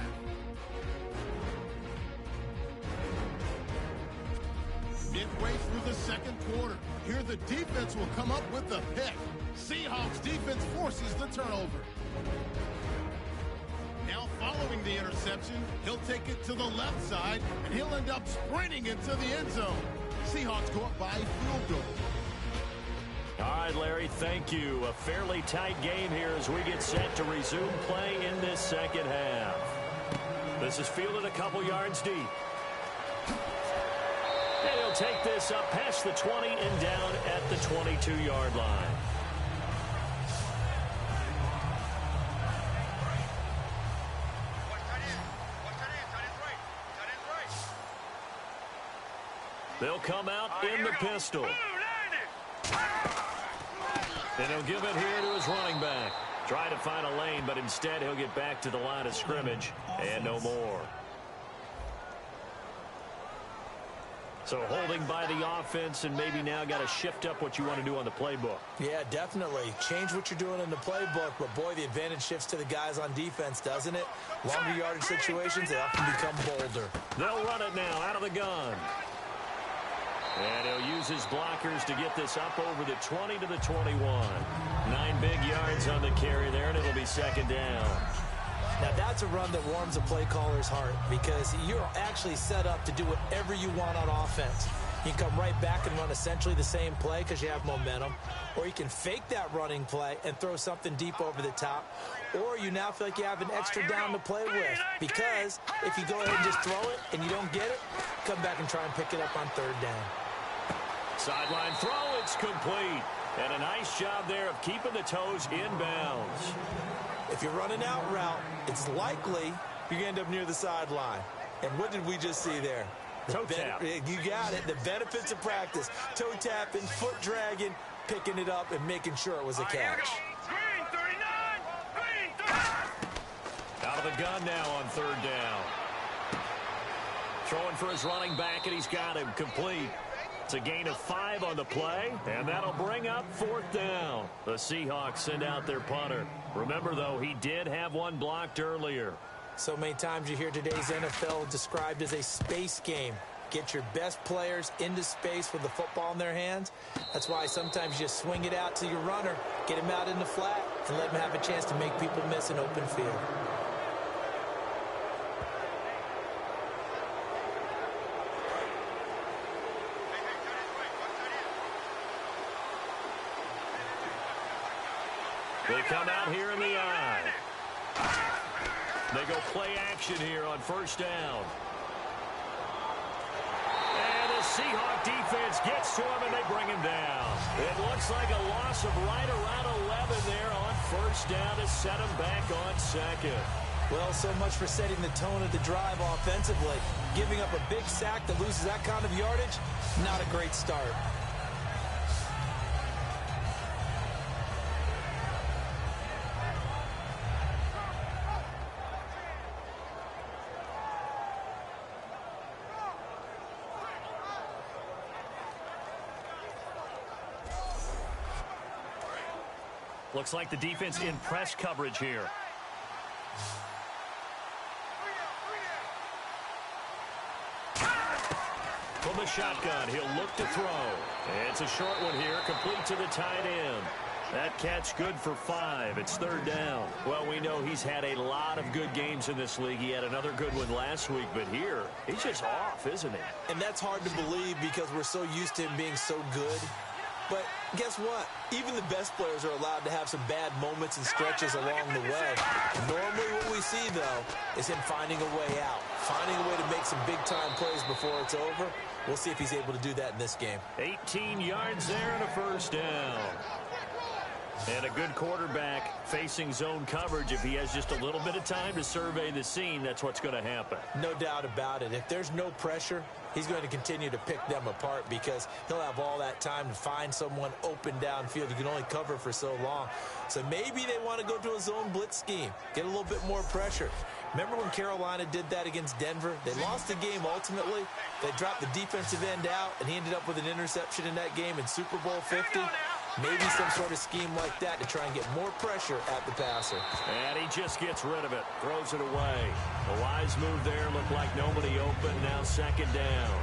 Midway through the second quarter, here the defense will come up with the pick. Seahawks defense forces the turnover. Now following the interception, he'll take it to the left side, and he'll end up sprinting into the end zone. Seahawks go up by a field goal. All right, Larry, thank you. A fairly tight game here as we get set to resume play in this second half. This is fielded a couple yards deep. And he'll take this up past the 20 and down at the 22-yard line. They'll come out in the pistol. And he'll give it here to his running back. Try to find a lane, but instead he'll get back to the line of scrimmage and no more. So holding by the offense, and maybe now got to shift up what you want to do on the playbook. Yeah, definitely. Change what you're doing in the playbook, but boy, the advantage shifts to the guys on defense, doesn't it? Longer yardage situations, they often become bolder. They'll run it now out of the gun. And he'll use his blockers to get this up over the 20 to the 21. 9 big yards on the carry there, and it'll be second down. Now, that's a run that warms a play caller's heart because you're actually set up to do whatever you want on offense. You can come right back and run essentially the same play because you have momentum, or you can fake that running play and throw something deep over the top, or you now feel like you have an extra down to play with because if you go ahead and just throw it and you don't get it, come back and try and pick it up on third down. Sideline throw, it's complete. And a nice job there of keeping the toes in bounds. If you're running out route, it's likely you're going to end up near the sideline. And what did we just see there? Toe tap. You got it. The benefits of practice. Toe tapping, foot dragging, picking it up, and making sure it was a catch. Green 39. Green 39. Out of the gun now on third down. Throwing for his running back, and he's got him complete. It's a gain of 5 on the play, and that'll bring up fourth down. The Seahawks send out their punter. Remember, though, he did have one blocked earlier. So many times you hear today's NFL described as a space game. Get your best players into space with the football in their hands. That's why sometimes you just swing it out to your runner, get him out in the flat, and let him have a chance to make people miss an open field. They come out here in the eye. They go play action here on first down. And the Seahawk defense gets to him, and they bring him down. It looks like a loss of right around 11 there on first down to set him back on second. Well, so much for setting the tone of the drive offensively. Giving up a big sack that loses that kind of yardage, not a great start. Looks like the defense in press coverage here. From the shotgun, he'll look to throw. It's a short one here, complete to the tight end. That catch good for 5. It's 3rd down. Well, we know he's had a lot of good games in this league. He had another good one last week, but here, he's just off, isn't he? And that's hard to believe because we're so used to him being so good. But guess what? Even the best players are allowed to have some bad moments and stretches along the way. Normally what we see, though, is him finding a way out, finding a way to make some big-time plays before it's over. We'll see if he's able to do that in this game. 18 yards there and a 1st down. And a good quarterback facing zone coverage. If he has just a little bit of time to survey the scene, that's what's going to happen. No doubt about it. If there's no pressure, he's going to continue to pick them apart because he'll have all that time to find someone open downfield. He can only cover for so long. So maybe they want to go to a zone blitz scheme, get a little bit more pressure. Remember when Carolina did that against Denver? They lost the game ultimately. They dropped the defensive end out, and he ended up with an interception in that game in Super Bowl 50. Maybe some sort of scheme like that to try and get more pressure at the passer. And he just gets rid of it, throws it away. A wise move there, looked like nobody open, now 2nd down.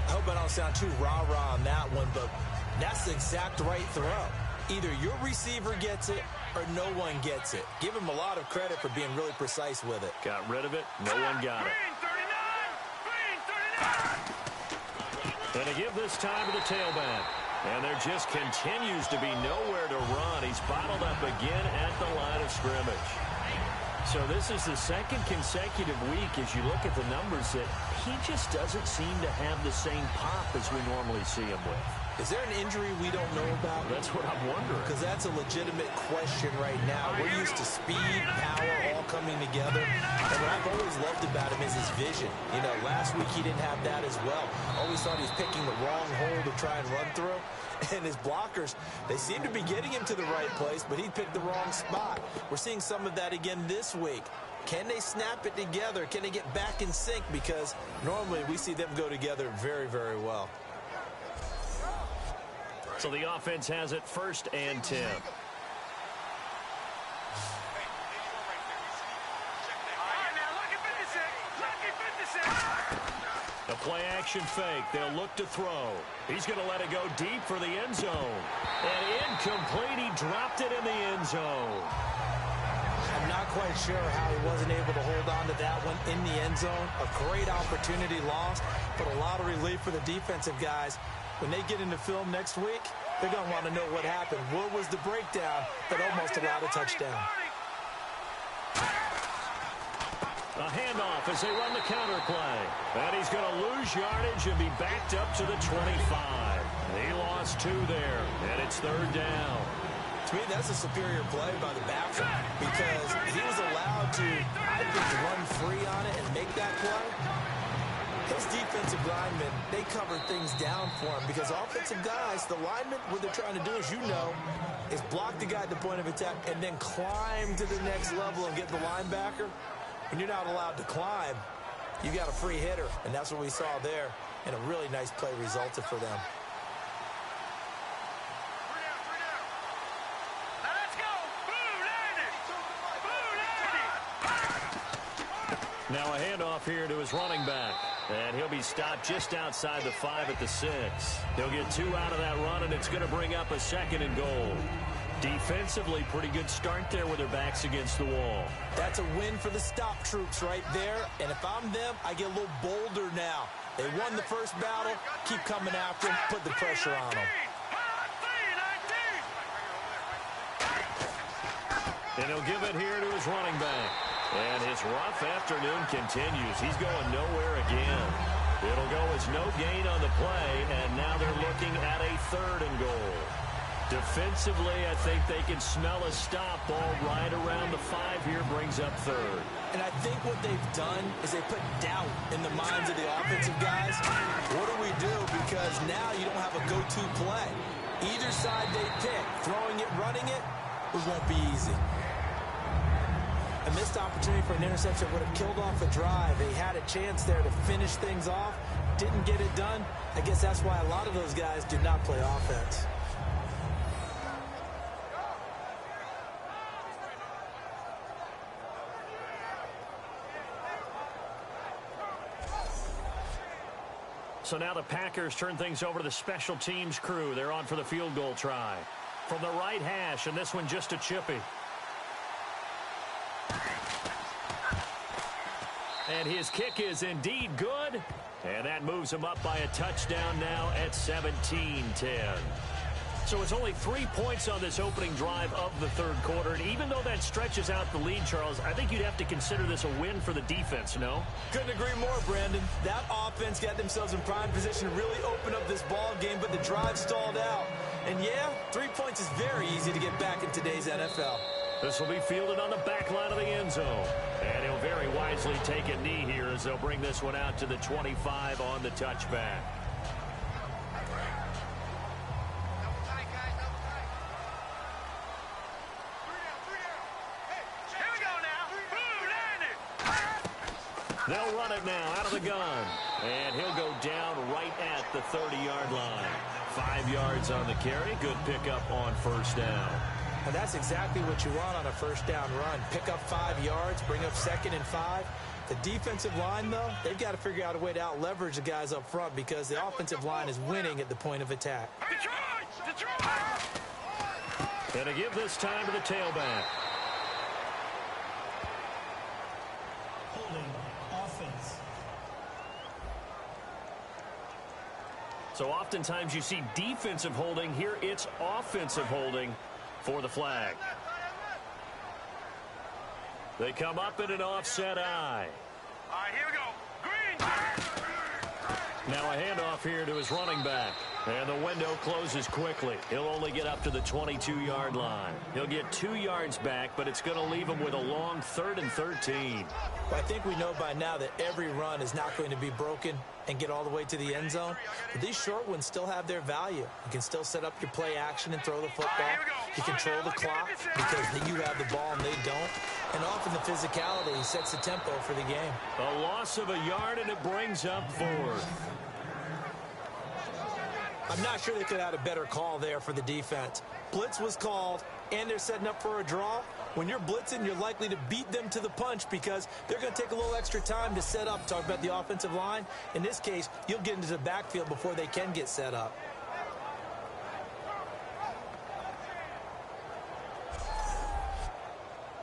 I hope I don't sound too rah-rah on that one, but that's the exact right throw. Either your receiver gets it or no one gets it. Give him a lot of credit for being really precise with it. Got rid of it, no one got it. And to give this time to the tailback. And there just continues to be nowhere to run. He's bottled up again at the line of scrimmage. So this is the 2nd consecutive week, as you look at the numbers, that he just doesn't seem to have the same pop as we normally see him with. Is there an injury we don't know about? That's what I'm wondering. Because that's a legitimate question right now. We're used to speed, power, all coming together. And what I've always loved about him is his vision. You know, last week he didn't have that as well. Always thought he was picking the wrong hole to try and run through. And his blockers, they seem to be getting him to the right place, but he picked the wrong spot. We're seeing some of that again this week. Can they snap it together? Can they get back in sync? Because normally we see them go together very, very well. So the offense has it 1st and 10. A play-action fake. They'll look to throw. He's going to let it go deep for the end zone. And incomplete. He dropped it in the end zone. I'm not quite sure how he wasn't able to hold on to that one in the end zone. A great opportunity lost, but a lot of relief for the defensive guys. When they get into film next week, they're going to want to know what happened. What was the breakdown that almost allowed a touchdown? A handoff as they run the counter play. And he's going to lose yardage and be backed up to the 25. He lost 2 there, and it's 3rd down. To me, that's a superior play by the backer because he was allowed to, I think, run free on it and make that play. His defensive linemen, they covered things down for him because offensive guys, the linemen, what they're trying to do, as you know, is block the guy at the point of attack and then climb to the next level and get the linebacker. When you're not allowed to climb, you got a free hitter, and that's what we saw there, and a really nice play resulted for them. Now a handoff here to his running back. And he'll be stopped just outside the 5 at the 6. He'll get 2 out of that run, and it's going to bring up a 2nd and goal. Defensively, pretty good start there with their backs against the wall. That's a win for the stop troops right there. And if I'm them, I get a little bolder now. They won the first battle. Keep coming after them. Put the pressure on them. And he'll give it here to his running back. And his rough afternoon continues. He's going nowhere again. It'll go as no gain on the play, and now they're looking at a 3rd and goal. Defensively, I think they can smell a stop ball right around the 5 here, brings up 3rd. And I think what they've done is they put doubt in the minds of the offensive guys. What do we do? Because now you don't have a go-to play. Either side they pick, throwing it, running it, it won't be easy. A missed opportunity for an interception would have killed off a drive. They had a chance there to finish things off, didn't get it done. I guess that's why a lot of those guys do not play offense. So now the Packers turn things over to the special teams crew. They're on for the field goal try. From the right hash, and this one just a chippy. And his kick is indeed good. And that moves him up by a touchdown now at 17-10. So it's only 3 points on this opening drive of the third quarter. And even though that stretches out the lead, Charles, I think you'd have to consider this a win for the defense, no? Couldn't agree more, Brandon. That offense got themselves in prime position to really open up this ball game, but the drive stalled out. And yeah, 3 points is very easy to get back in today's NFL. This will be fielded on the back line of the end zone. And he'll very wisely take a knee here as they'll bring this one out to the 25 on the touchback. They'll run it now out of the gun. And he'll go down right at the 30-yard line. 5 yards on the carry. Good pickup on first down. And that's exactly what you want on a first down run. Pick up 5 yards, bring up 2nd and 5. The defensive line, though, they've got to figure out a way to out-leverage the guys up front because the offensive line is winning at the point of attack. And to give this time to the tailback. Holding offense. So oftentimes you see defensive holding. Here it's offensive holding for the flag. They come up in an offset eye. All right, here we go. Green. Now a handoff here to his running back. And the window closes quickly. He'll only get up to the 22-yard line. He'll get 2 yards back, but it's going to leave him with a long 3rd and 13. Well, I think we know by now that every run is not going to be broken and get all the way to the end zone. But these short ones still have their value. You can still set up your play action and throw the football. You control the clock because you have the ball and they don't. And often the physicality sets the tempo for the game. A loss of a yard, and it brings up 4th. I'm not sure they could have had a better call there for the defense. Blitz was called, and they're setting up for a draw. When you're blitzing, you're likely to beat them to the punch because they're going to take a little extra time to set up. Talk about the offensive line. In this case, you'll get into the backfield before they can get set up.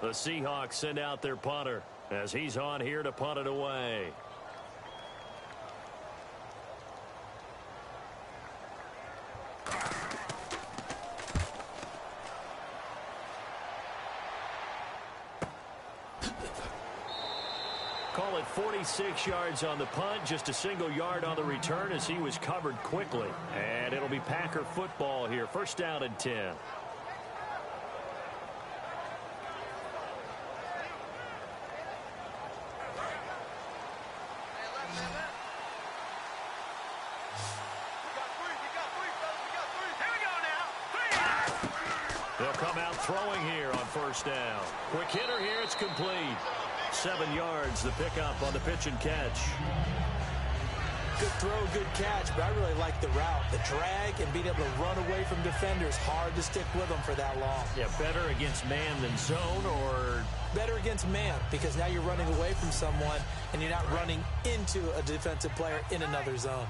The Seahawks send out their punter as he's on here to punt it away. Call it 46 yards on the punt, just a single yard on the return as he was covered quickly. And it'll be Packer football here. First down and 10. They'll come out throwing here on first down. Quick hitter here, it's complete. 7 yards, the pickup on the pitch and catch. Good throw, good catch, but I really like the route. The drag and being able to run away from defenders, hard to stick with them for that long. Yeah, better against man than zone, or? Better against man, because now you're running away from someone and you're not running into a defensive player in another zone.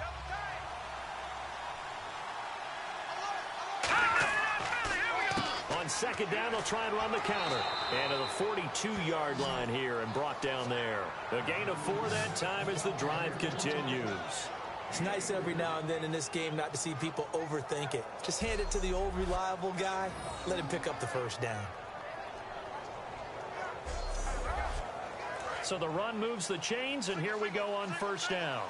On second down, they'll try and run the counter. And to the 42-yard line here and brought down there. A gain of 4 that time as the drive continues. It's nice every now and then in this game not to see people overthink it. Just hand it to the old reliable guy. Let him pick up the first down. So the run moves the chains, and here we go on first down.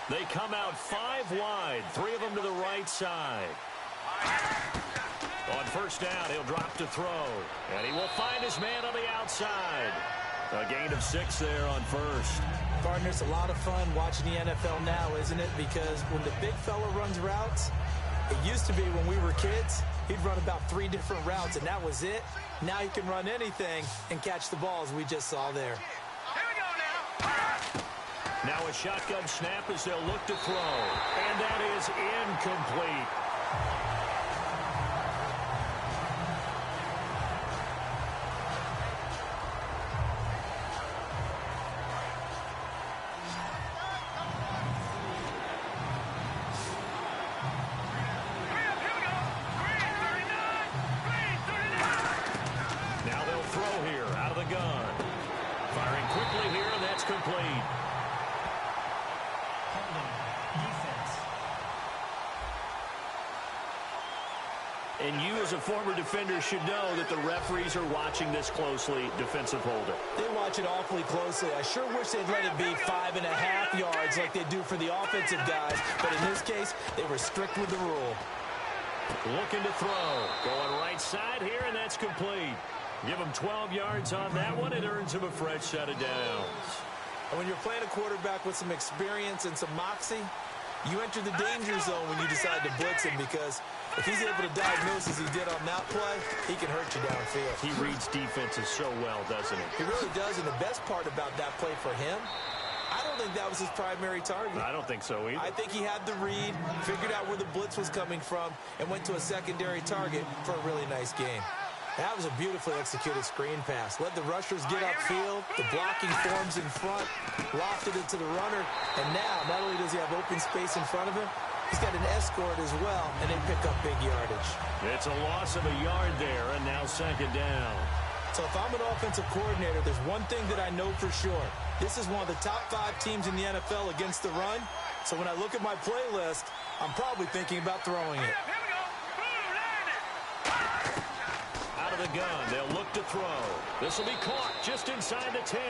They come out 5 wide, 3 of them to the right side. On first down, he'll drop to throw. And he will find his man on the outside. A gain of 6 there on first. Partner, it's a lot of fun watching the NFL now, isn't it? Because when the big fella runs routes, it used to be when we were kids, he'd run about 3 different routes, and that was it. Now he can run anything and catch the ball, as we just saw there. Here we go now. Now a shotgun snap as they'll look to throw. And that is incomplete. And you as a former defender should know that the referees are watching this closely, defensive holder. They watch it awfully closely. I sure wish they'd let it be 5.5 yards like they do for the offensive guys. But in this case, they were strict with the rule. Looking to throw. Going right side here, and that's complete. Give him 12 yards on that one. It earns him a fresh set of downs. And when you're playing a quarterback with some experience and some moxie, you enter the danger zone when you decide to blitz him, because if he's able to diagnose as he did on that play, he can hurt you downfield. He reads defenses so well, doesn't he? He really does, and the best part about that play for him, I don't think that was his primary target. I don't think so either. I think he had the read, figured out where the blitz was coming from, and went to a secondary target for a really nice game. That was a beautifully executed screen pass. Let the rushers get upfield. The blocking forms in front. Lofted it to the runner. And now, not only does he have open space in front of him, he's got an escort as well, and they pick up big yardage. It's a loss of a yard there, and now second down. So if I'm an offensive coordinator, there's one thing that I know for sure. This is one of the top 5 teams in the NFL against the run. So when I look at my playlist, I'm probably thinking about throwing it. Here we go. Blue line it. Out of the gun, they'll look to throw. This will be caught just inside the 10.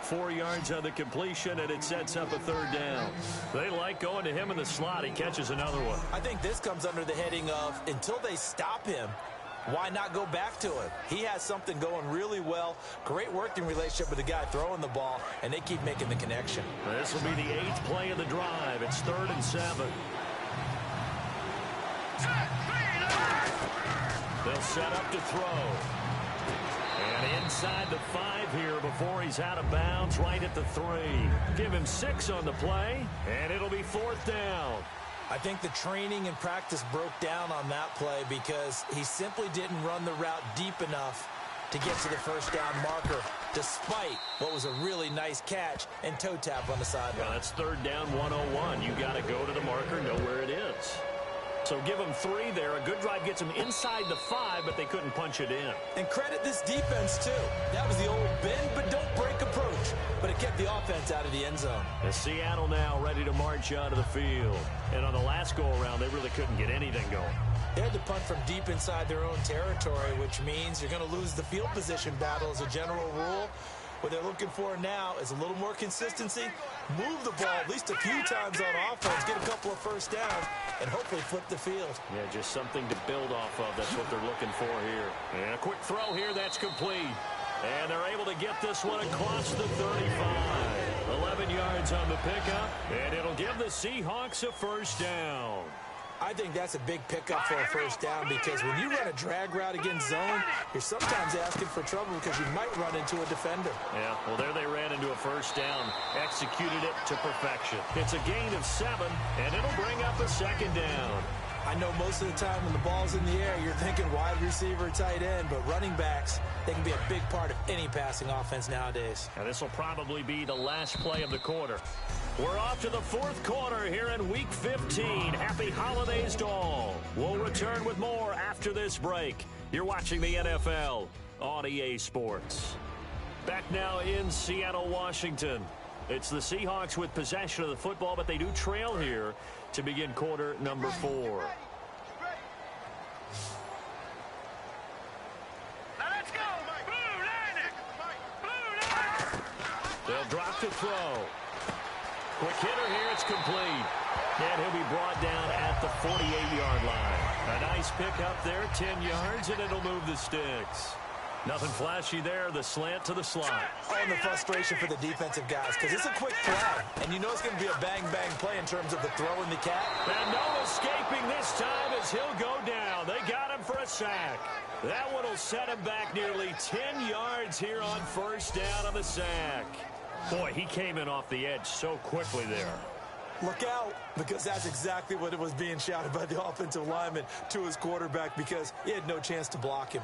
4 yards on the completion, and it sets up a third down. They like going to him in the slot. He catches another one. I think this comes under the heading of, until they stop him, why not go back to him? He has something going really well. Great working relationship with the guy throwing the ball, and they keep making the connection. This will be the 8th play of the drive. It's 3rd and 7. They'll set up to throw. And inside the 5 here before he's out of bounds, right at the 3. Give him 6 on the play, and it'll be 4th down. I think the training and practice broke down on that play because he simply didn't run the route deep enough to get to the first down marker, despite what was a really nice catch and toe tap on the sideline. Well, that's 3rd down 101. You got to go to the marker, know where it is. So give them 3 there. A good drive gets them inside the 5, but they couldn't punch it in. And credit this defense, too. That was the old bend but don't break approach, but it kept the offense out of the end zone. And Seattle now ready to march out of the field. And on the last go-around, they really couldn't get anything going. They had to punt from deep inside their own territory, which means you're going to lose the field position battle as a general rule. What they're looking for now is a little more consistency, move the ball at least a few times on offense, get a couple of first downs, and hopefully flip the field. Yeah, just something to build off of. That's what they're looking for here. And a quick throw here, that's complete. And they're able to get this one across the 35. 11 yards on the pickup, and it'll give the Seahawks a first down. I think that's a big pickup for a first down because when you run a drag route against zone, you're sometimes asking for trouble because you might run into a defender. Yeah, well, there they ran into a first down, executed it to perfection. It's a gain of 7, and it'll bring up a second down. I know most of the time when the ball's in the air, you're thinking wide receiver, tight end, but running backs, they can be a big part of any passing offense nowadays. Now, this will probably be the last play of the quarter. We're off to the 4th quarter here in Week 15. Happy holidays to all. We'll return with more after this break. You're watching the NFL on EA Sports. Back now in Seattle, Washington. It's the Seahawks with possession of the football, but they do trail here to begin quarter number 4. Now let's go. Blue line it. Blue line it. They'll drop to throw. Quick hitter here, it's complete. And he'll be brought down at the 48-yard line. A nice pickup there, 10 yards, and it'll move the sticks. Nothing flashy there, the slant to the slot. Oh, and the frustration for the defensive guys because it's a quick play, and you know it's going to be a bang-bang play in terms of the throw and the catch. And no escaping this time as he'll go down. They got him for a sack. That one will set him back nearly 10 yards here on first down on the sack. Boy, he came in off the edge so quickly there. Look out, because that's exactly what it was being shouted by the offensive lineman to his quarterback because he had no chance to block him.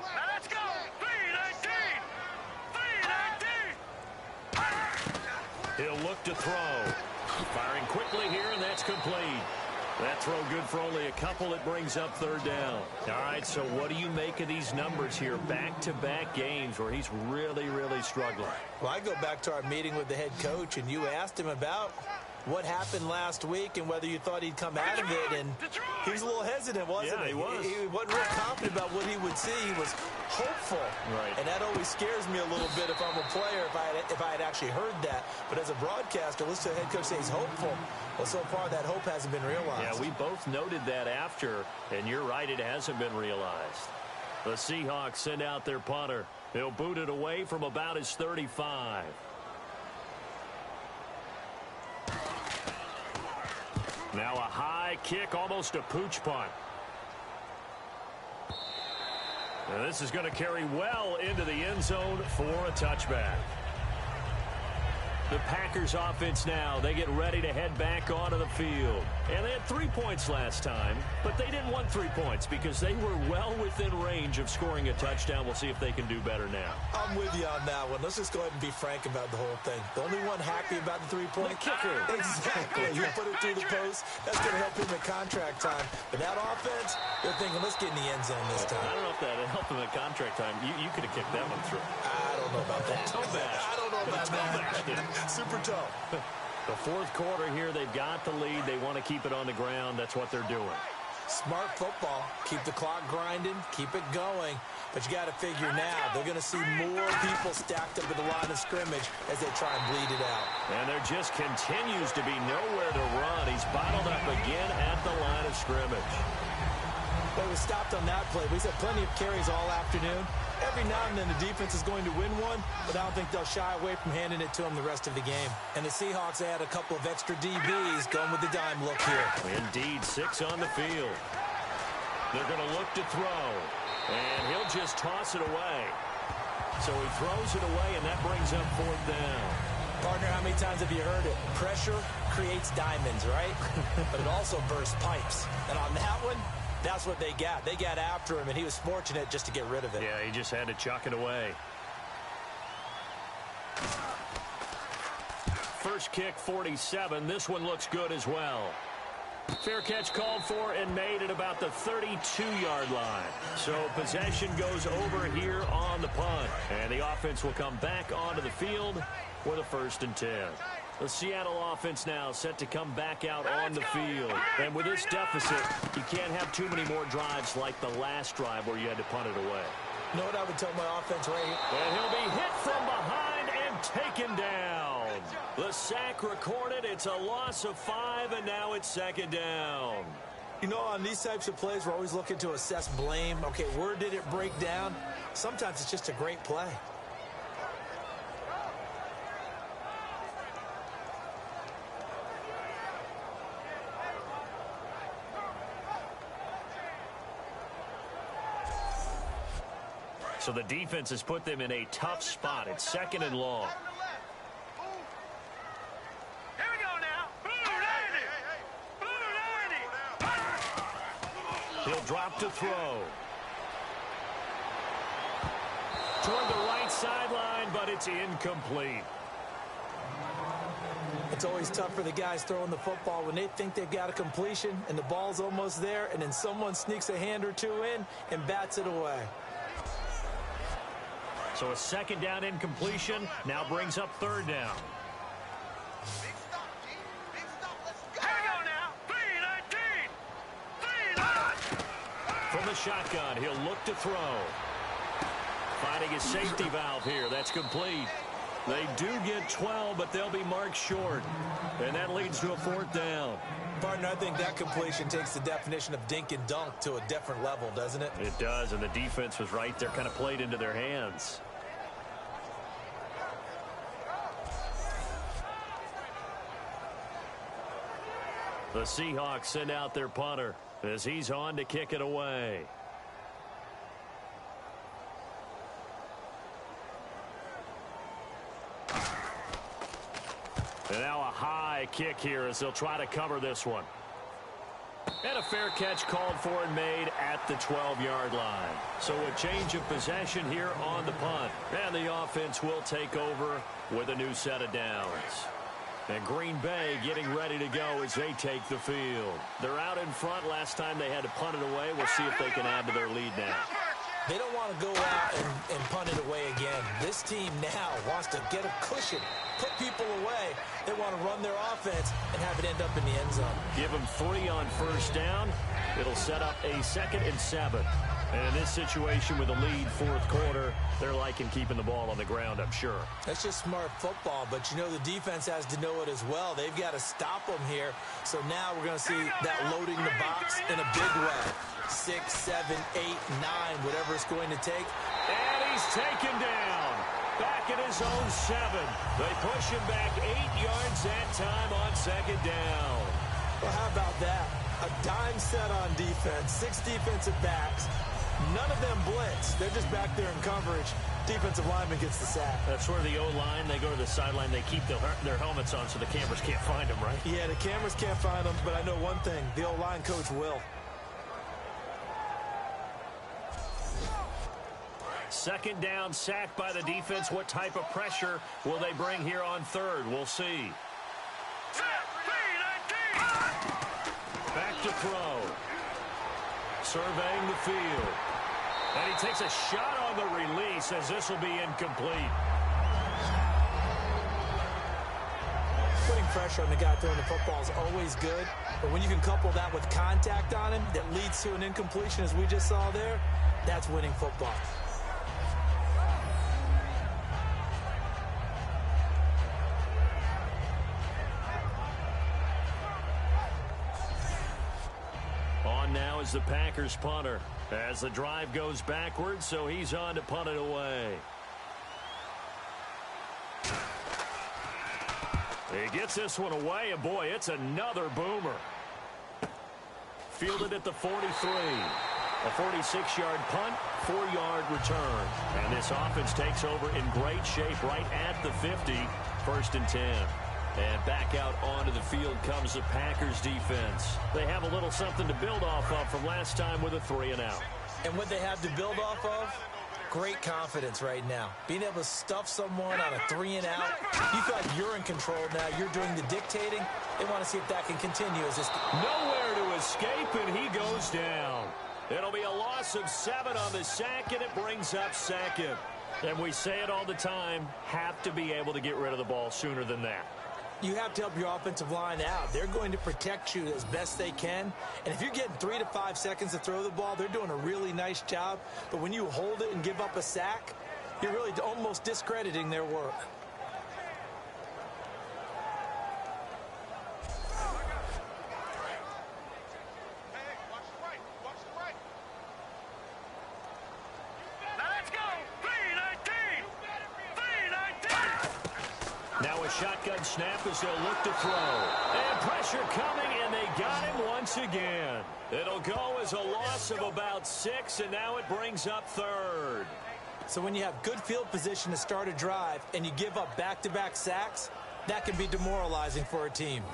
Now let's go. 319. 319. He'll look to throw. Firing quickly here, and that's complete. That throw good for only a couple. It brings up third down. All right, so what do you make of these numbers here? Back-to-back games where he's really, really struggling. Well, I go back to our meeting with the head coach, and you asked him about what happened last week and whether you thought he'd come out of it, and he was a little hesitant, wasn't he? Yeah, he was. He wasn't real confident about what he would see. He was hopeful. Right. And that always scares me a little bit if I'm a player, if I had actually heard that. But as a broadcaster, listen to the head coach say he's hopeful. Well, so far that hope hasn't been realized. Yeah, we both noted that after, and you're right, it hasn't been realized. The Seahawks send out their punter. He'll boot it away from about his 35. Now a high kick, almost a pooch punt. And this is going to carry well into the end zone for a touchback. The Packers offense now, they get ready to head back onto the field. And they had 3 points last time, but they didn't want 3 points because they were well within range of scoring a touchdown. We'll see if they can do better now. I'm with you on that one. Let's just go ahead and be frank about the whole thing. The only one happy about the three-point kicker. Exactly. You put it through the post. That's going to help him at contract time. But that offense, they're thinking, let's get in the end zone this time. I don't know if that helped him at contract time. You could have kicked that one through. I don't know about that. Toe bash. I don't know about Toe that. Super tough. The fourth quarter here, they've got the lead. They want to keep it on the ground. That's what they're doing. Smart football. Keep the clock grinding. Keep it going. But you got to figure now, they're going to see more people stacked up at the line of scrimmage as they try and bleed it out. And there just continues to be nowhere to run. He's bottled up again at the line of scrimmage. Well, we stopped on that play. We've had plenty of carries all afternoon. Every now and then the defense is going to win one, but I don't think they'll shy away from handing it to them the rest of the game. And the Seahawks add a couple of extra DBs going with the dime look here. Indeed, 6 on the field. They're going to look to throw, and he'll just toss it away. So he throws it away, and that brings up fourth down. Partner, how many times have you heard it? Pressure creates diamonds, right? But it also bursts pipes. And on that one, that's what they got. They got after him, and he was fortunate just to get rid of it. Yeah, he just had to chuck it away. First kick, 47. This one looks good as well. Fair catch called for and made at about the 32-yard line. So possession goes over here on the punt. And the offense will come back onto the field with a 1st and 10. The Seattle offense now set to come back out on the field. And with this deficit, you can't have too many more drives like the last drive where you had to punt it away. You know what I would tell my offense right here? And he'll be hit from behind and taken down. The sack recorded. It's a loss of 5, and now it's 2nd down. You know, on these types of plays, we're always looking to assess blame. Okay, where did it break down? Sometimes it's just a great play. So the defense has put them in a tough spot. It's 2nd and long. Here we go now. Blue lady. Blue lady. He'll drop to throw. Toward the right sideline, but it's incomplete. It's always tough for the guys throwing the football when they think they've got a completion and the ball's almost there, and then someone sneaks a hand or two in and bats it away. So a 2nd down incompletion now brings up 3rd down. Here we go now. 3-19. 3-9. From the shotgun, he'll look to throw. Finding his safety valve here. That's complete. They do get 12, but they'll be marked short. And that leads to a 4th down. Partner, I think that completion takes the definition of dink and dunk to a different level, doesn't it? It does, and the defense was right there, kind of played into their hands. The Seahawks send out their punter as he's on to kick it away. And now a high kick here as they'll try to cover this one. And a fair catch called for and made at the 12-yard line. So a change of possession here on the punt. And the offense will take over with a new set of downs. And Green Bay getting ready to go as they take the field. They're out in front. Last time they had to punt it away. We'll see if they can add to their lead now. They don't want to go out and punt it away again. This team now wants to get a cushion, put people away. They want to run their offense and have it end up in the end zone. Give them 3 on first down. It'll set up a 2nd and 7. And in this situation with a lead, fourth quarter, they're liking keeping the ball on the ground, I'm sure. That's just smart football, but you know the defense has to know it as well. They've got to stop them here. So now we're going to see that loading the box in a big way. 6, 7, 8, 9, whatever it's going to take. And he's taken down. Back at his own 7. They push him back 8 yards that time on 2nd down. Well, how about that? A dime set on defense, 6 defensive backs. None of them blitz. They're just back there in coverage. Defensive lineman gets the sack. That's where the O-line, they go to the sideline, they keep their helmets on so the cameras can't find them, right? Yeah, the cameras can't find them, but I know one thing. The O-line coach will. 2nd down, sacked by the defense. What type of pressure will they bring here on 3rd? We'll see. Back to throw. Surveying the field. And he takes a shot on the release as this will be incomplete. Putting pressure on the guy throwing the football is always good, but when you can couple that with contact on him that leads to an incompletion as we just saw there, that's winning football. Now is the Packers punter as the drive goes backwards, so he's on to punt it away. He gets this one away, and boy, it's another boomer. Fielded at the 43. A 46-yard punt, 4-yard return. And this offense takes over in great shape right at the 50, 1st and 10. And back out onto the field comes the Packers defense. They have a little something to build off of from last time with a 3-and-out. And what they have to build off of? Great confidence right now. Being able to stuff someone on a 3-and-out. You feel like you're in control now. You're doing the dictating. They want to see if that can continue. As this nowhere to escape, and he goes down. It'll be a loss of 7 on the sack, and it brings up 2nd. And we say it all the time, have to be able to get rid of the ball sooner than that. You have to help your offensive line out. They're going to protect you as best they can. And if you're getting 3 to 5 seconds to throw the ball, they're doing a really nice job. But when you hold it and give up a sack, you're really almost discrediting their work. Shotgun snap as they'll look to throw. And pressure coming, and they got him once again. It'll go as a loss of about 6, and now it brings up 3rd. So when you have good field position to start a drive and you give up back-to-back sacks, that can be demoralizing for a team.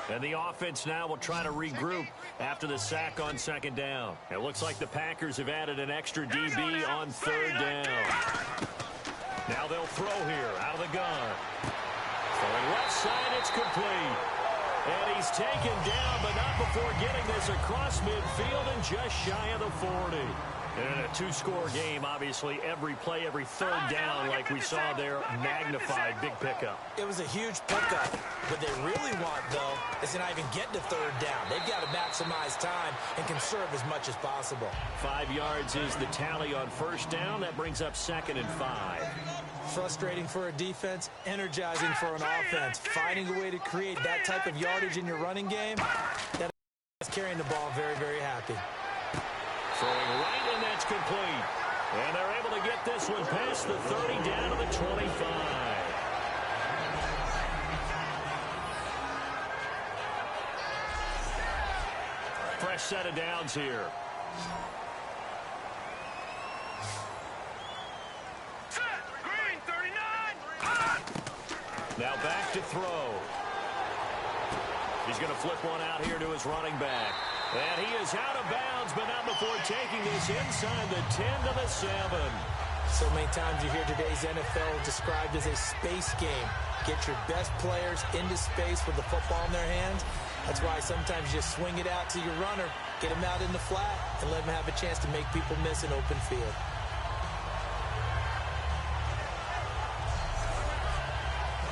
And the offense now will try to regroup after the sack on 2nd down. It looks like the Packers have added an extra DB on 3rd down. Now they'll throw here out of the gun. Throwing left side, it's complete. And he's taken down, but not before getting this across midfield and just shy of the 40. And in a 2-score game, obviously, every play, every 3rd down, like we saw there, magnified, big pickup. It was a huge pickup. What they really want, though, is to not even get to 3rd down. They've got to maximize time and conserve as much as possible. 5 yards is the tally on 1st down. That brings up 2nd and 5. Frustrating for a defense, energizing for an offense. Finding a way to create that type of yardage in your running game, that is carrying the ball very, very happy. Throwing right, and that's complete. And they're able to get this one past the 30 down to the 25. Fresh set of downs here. Green 39. Now back to throw. He's going to flip one out here to his running back. And he is out of bounds, but not before taking this inside the 10 to the 7. So many times you hear today's NFL described as a space game. Get your best players into space with the football in their hands. That's why sometimes you just swing it out to your runner, get him out in the flat, and let him have a chance to make people miss an open field.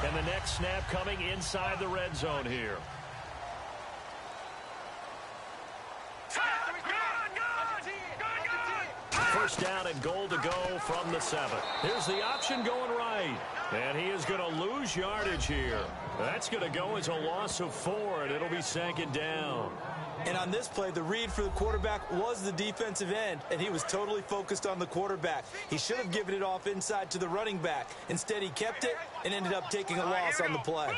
And the next snap coming inside the red zone here. First down and goal to go from the 7. Here's the option going right. And he is going to lose yardage here. That's going to go as a loss of 4, and it'll be 2nd down. And on this play, the read for the quarterback was the defensive end, and he was totally focused on the quarterback. He should have given it off inside to the running back. Instead, he kept it and ended up taking a loss on the play.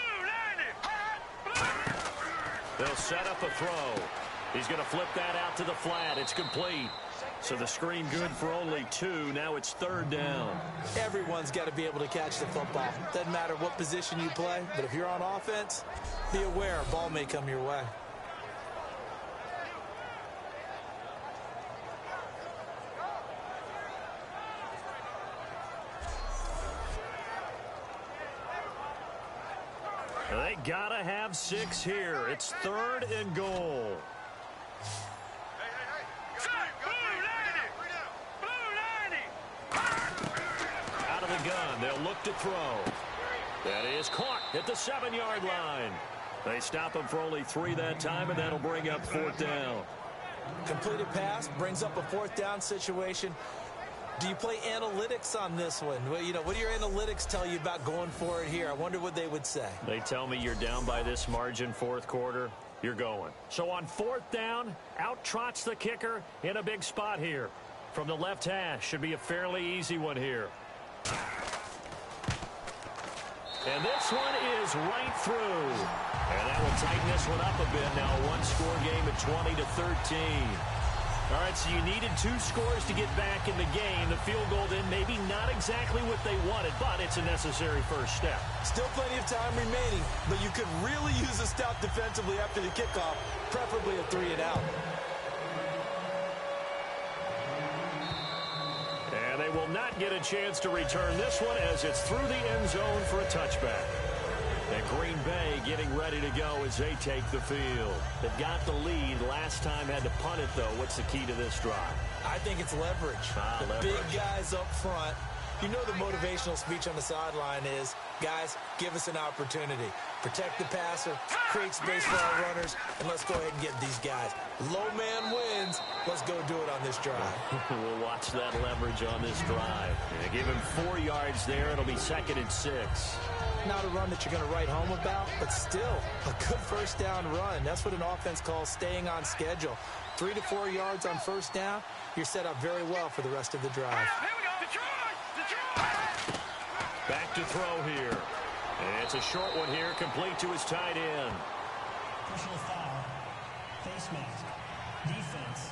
They'll set up a throw. He's going to flip that out to the flat. It's complete. So the screen good for only 2. Now it's 3rd down. Everyone's got to be able to catch the football. Doesn't matter what position you play, but if you're on offense, be aware a ball may come your way. They gotta have 6 here. It's 3rd and goal. Out of the gun, they'll look to throw. That is caught at the 7-yard line. They stop him for only 3 that time, and that'll bring up 4th down. Completed pass brings up a 4th down situation. Do you play analytics on this one? Well, you know, what do your analytics tell you about going for it here? I wonder what they would say. They tell me you're down by this margin 4th quarter, you're going. So on 4th down, out trots the kicker in a big spot here. From the left hash, should be a fairly easy one here. And this one is right through. And that will tighten this one up a bit now. A one-score game at 20-13. All right, so you needed 2 scores to get back in the game. The field goal then maybe not exactly what they wanted, but it's a necessary first step. Still plenty of time remaining, but you could really use a stop defensively after the kickoff, preferably a 3 and out. And they will not get a chance to return this one as it's through the end zone for a touchback. And Green Bay getting ready to go as they take the field. They've got the lead. Last time had to punt it, though. What's the key to this drive? I think it's leverage. Leverage. Big guys up front. You know the motivational speech on the sideline is, guys, give us an opportunity. Protect the passer, create space for our runners, and let's go ahead and get these guys. Low man wins. Let's go do it on this drive. We'll watch that leverage on this drive. Yeah, give him 4 yards there. It'll be 2nd and 6. Not a run that you're going to write home about, but still a good first down run. That's what an offense calls staying on schedule. 3 to 4 yards on first down, you're set up very well for the rest of the drive. Here we go. Detroit! Back to throw here. And it's a short one here, complete to his tight end. Personal foul. Face mask. Defense.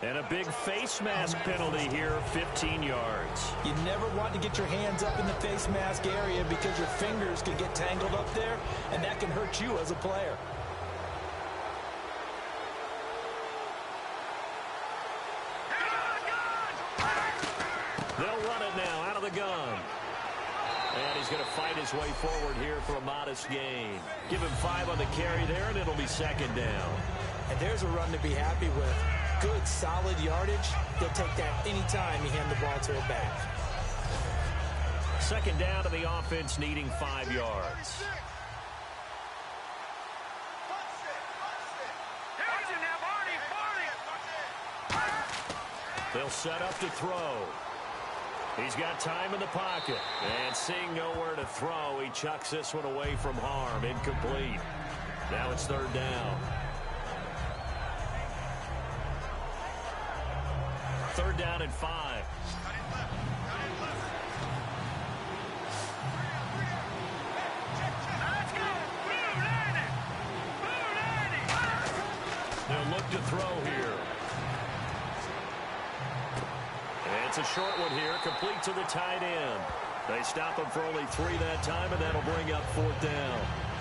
And a big face mask penalty here, 15 yards. You never want to get your hands up in the face mask area because your fingers can get tangled up there, and that can hurt you as a player. They'll run it now out of the gun. And he's going to fight his way forward here for a modest gain. Give him 5 on the carry there, and it'll be 2nd down. And there's a run to be happy with. Good, solid yardage. They'll take that anytime you hand the ball to a back. 2nd down to the offense, needing 5 yards. They'll set up to throw. He's got time in the pocket. And seeing nowhere to throw, he chucks this one away from harm. Incomplete. Now it's 3rd down. 3rd down and 5. They'll look to throw here. And it's a short one here, complete to the tight end. They stop him for only 3 that time, and that'll bring up 4th down.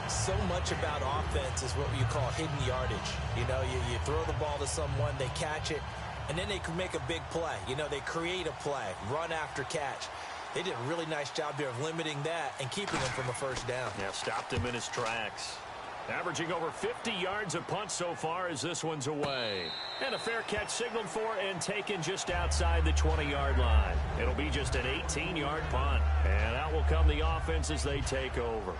So much about offense is what you call hidden yardage. You know, you throw the ball to someone, they catch it, and then they can make a big play. You know, they create a play, run after catch. They did a really nice job there of limiting that and keeping him from a first down. Yeah, stopped him in his tracks. Averaging over 50 yards a punt so far as this one's away. And a fair catch signaled for and taken just outside the 20-yard line. It'll be just an 18-yard punt. And out will come the offense as they take over.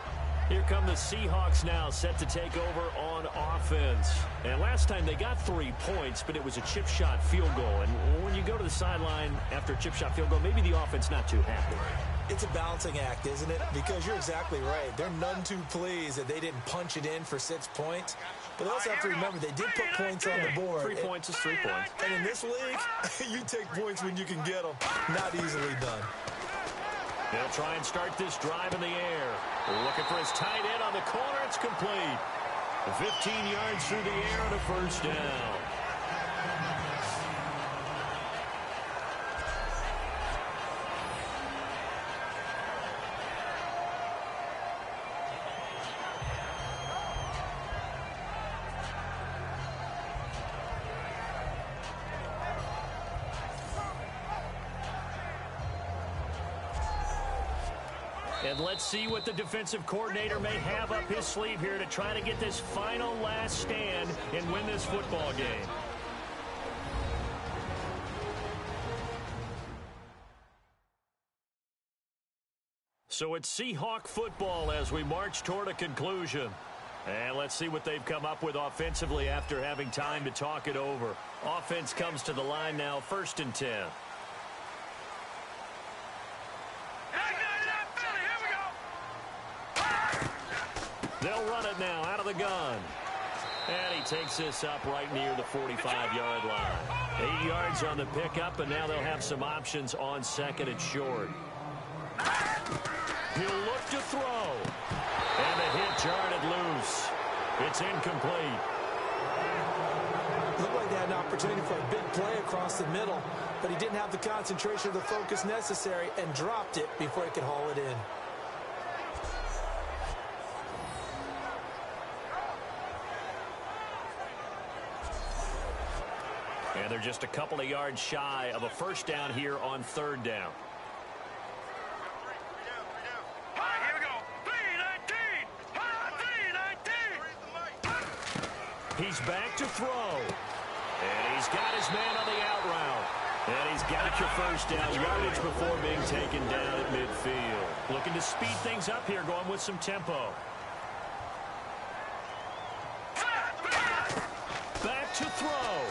Here come the Seahawks now, set to take over on offense. And last time they got 3 points, but it was a chip shot field goal. And when you go to the sideline after a chip shot field goal, maybe the offense not too happy. It's a balancing act, isn't it? Because you're exactly right. They're none too pleased that they didn't punch it in for 6 points. But they also have to remember they did put points on the board. 3 points is 3 points. And in this league, you take points when you can get them. Not easily done. They'll try and start this drive in the air. Looking for his tight end on the corner. It's complete. 15 yards through the air and a first down. And let's see what the defensive coordinator may have up his sleeve here to try to get this final last stand and win this football game. So it's Seahawk football as we march toward a conclusion. And let's see what they've come up with offensively after having time to talk it over. Offense comes to the line now, 1st and 10. They'll run it now out of the gun. And he takes this up right near the 45-yard line. 8 yards on the pickup, and now they'll have some options on 2nd and short. He'll look to throw. And the hit jarred loose. It's incomplete. Looked like they had an opportunity for a big play across the middle, but he didn't have the concentration or the focus necessary and dropped it before he could haul it in. And they're just a couple of yards shy of a first down here on 3rd down. Here we go. 3-19. 3-19. He's back to throw. And he's got his man on the out route. And he's got your first down yardage before being taken down at midfield. Looking to speed things up here, going with some tempo. Back to throw.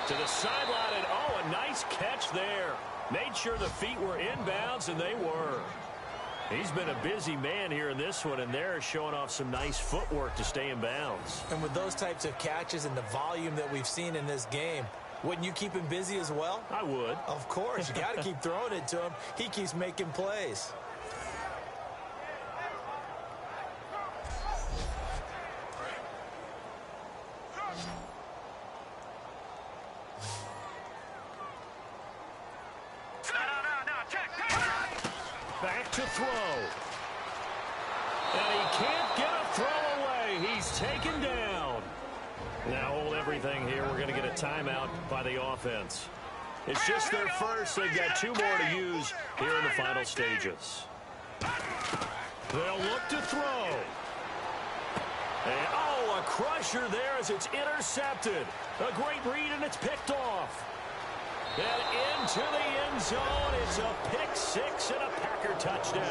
To the sideline, and oh, a nice catch there. Made sure the feet were inbounds, and they were. He's been a busy man here in this one, and they're showing off some nice footwork to stay in bounds. And with those types of catches and the volume that we've seen in this game, wouldn't you keep him busy as well? I would. Of course. You got to keep throwing it to him. He keeps making plays. Back to throw. And he can't get a throw away. He's taken down. Now hold everything here. We're going to get a timeout by the offense. It's just their first. They've got 2 more to use here in the final stages. They'll look to throw. And, oh, a crusher there as it's intercepted. A great read, and it's picked off. And into the end zone, it's a pick-6 and a Packer touchdown.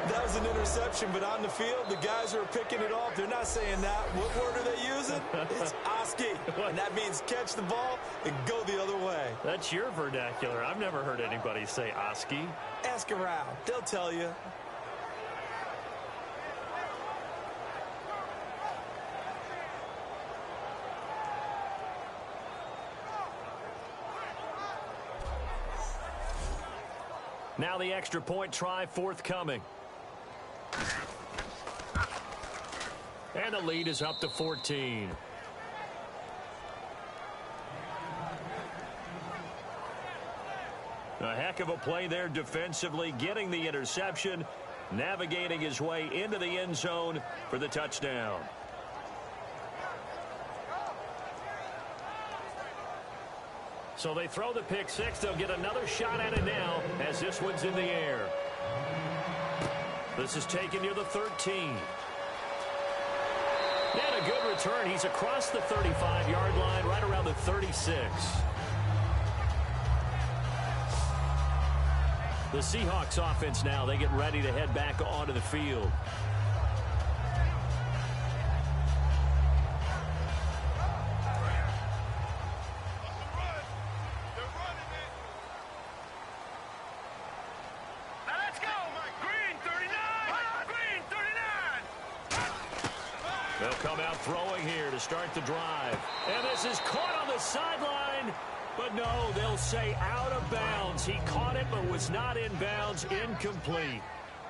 That was an interception, but on the field, the guys who are picking it off, they're not saying that. What word are they using? It's Oski, and that means catch the ball and go the other way. That's your vernacular. I've never heard anybody say Oski. Ask around. They'll tell you. Now the extra point try forthcoming. And the lead is up to 14. A heck of a play there defensively, getting the interception, navigating his way into the end zone for the touchdown. So they throw the pick six. They'll get another shot at it now as this one's in the air. This is taken near the 13. And a good return. He's across the 35-yard line, right around the 36. The Seahawks offense now, they get ready to head back onto the field. They'll come out throwing here to start the drive. And this is caught on the sideline. But no, they'll say out of bounds. He caught it but was not in bounds. Incomplete.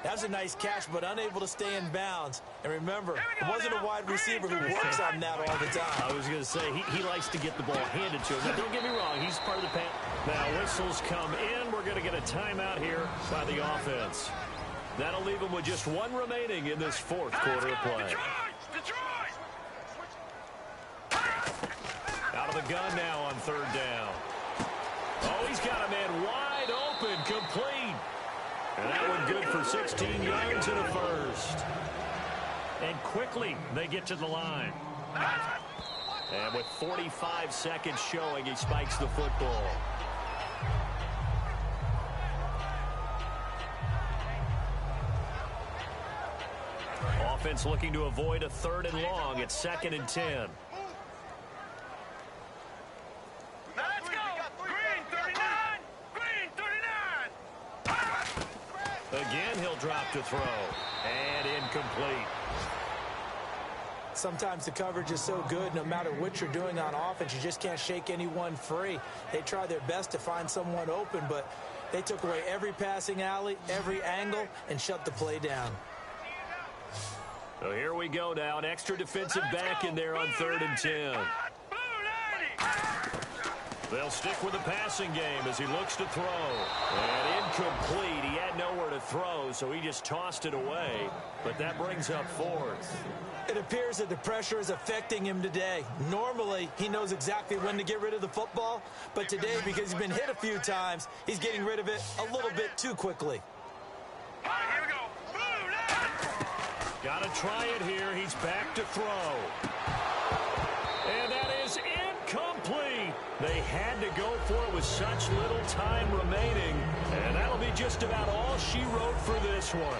That was a nice catch, but unable to stay in bounds. And remember, it wasn't a wide receiver who works on that all the time. I was going to say, he likes to get the ball handed to him. Now, don't get me wrong, he's part of the pass. Now, whistles come in. We're going to get a timeout here by the offense. That'll leave them with just one remaining in this fourth quarter of play. Out of the gun now on third down. Oh, he's got a man wide open, complete. And that one good for 16 yards and a first. And quickly they get to the line. And with 45 seconds showing, he spikes the football. Offense looking to avoid a third and long. It's 2nd and 10. Again, he'll drop to throw. And incomplete. Sometimes the coverage is so good, no matter what you're doing on offense, you just can't shake anyone free. They try their best to find someone open, but they took away every passing alley, every angle, and shut the play down. So here we go now. An extra defensive back in there on 3rd and 10. They'll stick with the passing game as he looks to throw. And incomplete. He had nowhere to throw, so he just tossed it away. But that brings up 4th. It appears that the pressure is affecting him today. Normally, he knows exactly when to get rid of the football. But today, because he's been hit a few times, he's getting rid of it a little bit too quickly. All right, here we go. Got to try it here. He's back to throw. And that is incomplete. They had to go for it with such little time remaining. And that'll be just about all she wrote for this one.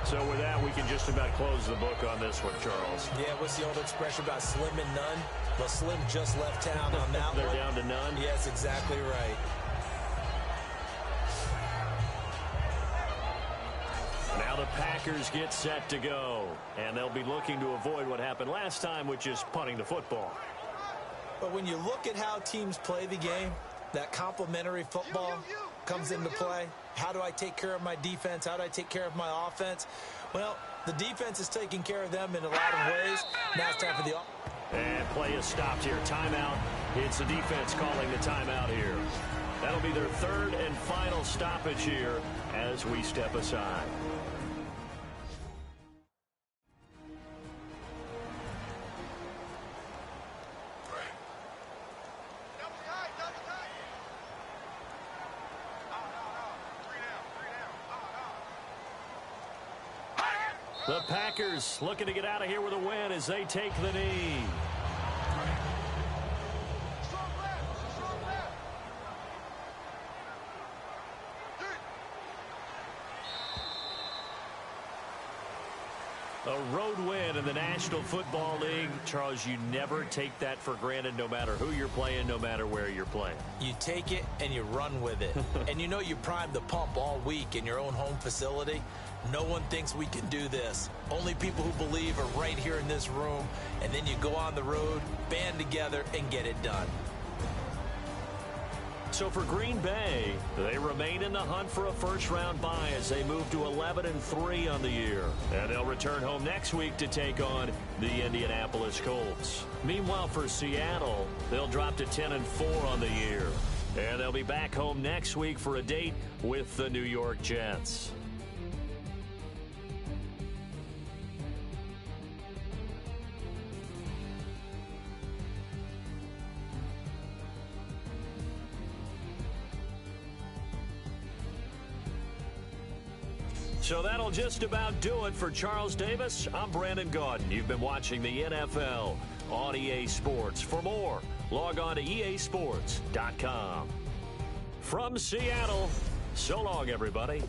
So with that, we can just about close the book on this one, Charles. Yeah, what's the old expression about slim and none? Well, Slim just left town on that They're one. down to none? Yes, exactly right. Now the Packers get set to go. And they'll be looking to avoid what happened last time, which is punting the football. But when you look at how teams play the game, that complementary football comes into play. How do I take care of my defense? How do I take care of my offense? Well, the defense is taking care of them in a lot of ways. Now it's time for the offense. And play is stopped here. Timeout. It's the defense calling the timeout here. That'll be their 3rd and final stoppage here as we step aside. The Packers looking to get out of here with a win as they take the knee. A road win in the National Football League. Charles, you never take that for granted no matter who you're playing, no matter where you're playing. You take it and you run with it. And you know you primed the pump all week in your own home facility. No one thinks we can do this. Only people who believe are right here in this room. And then you go on the road, band together, and get it done. So for Green Bay, they remain in the hunt for a first-round bye as they move to 11-3 on the year. And they'll return home next week to take on the Indianapolis Colts. Meanwhile, for Seattle, they'll drop to 10-4 on the year. And they'll be back home next week for a date with the New York Jets. So that'll just about do it for Charles Davis. I'm Brandon Gaudin. You've been watching the NFL on EA Sports. For more, log on to easports.com. From Seattle, so long, everybody.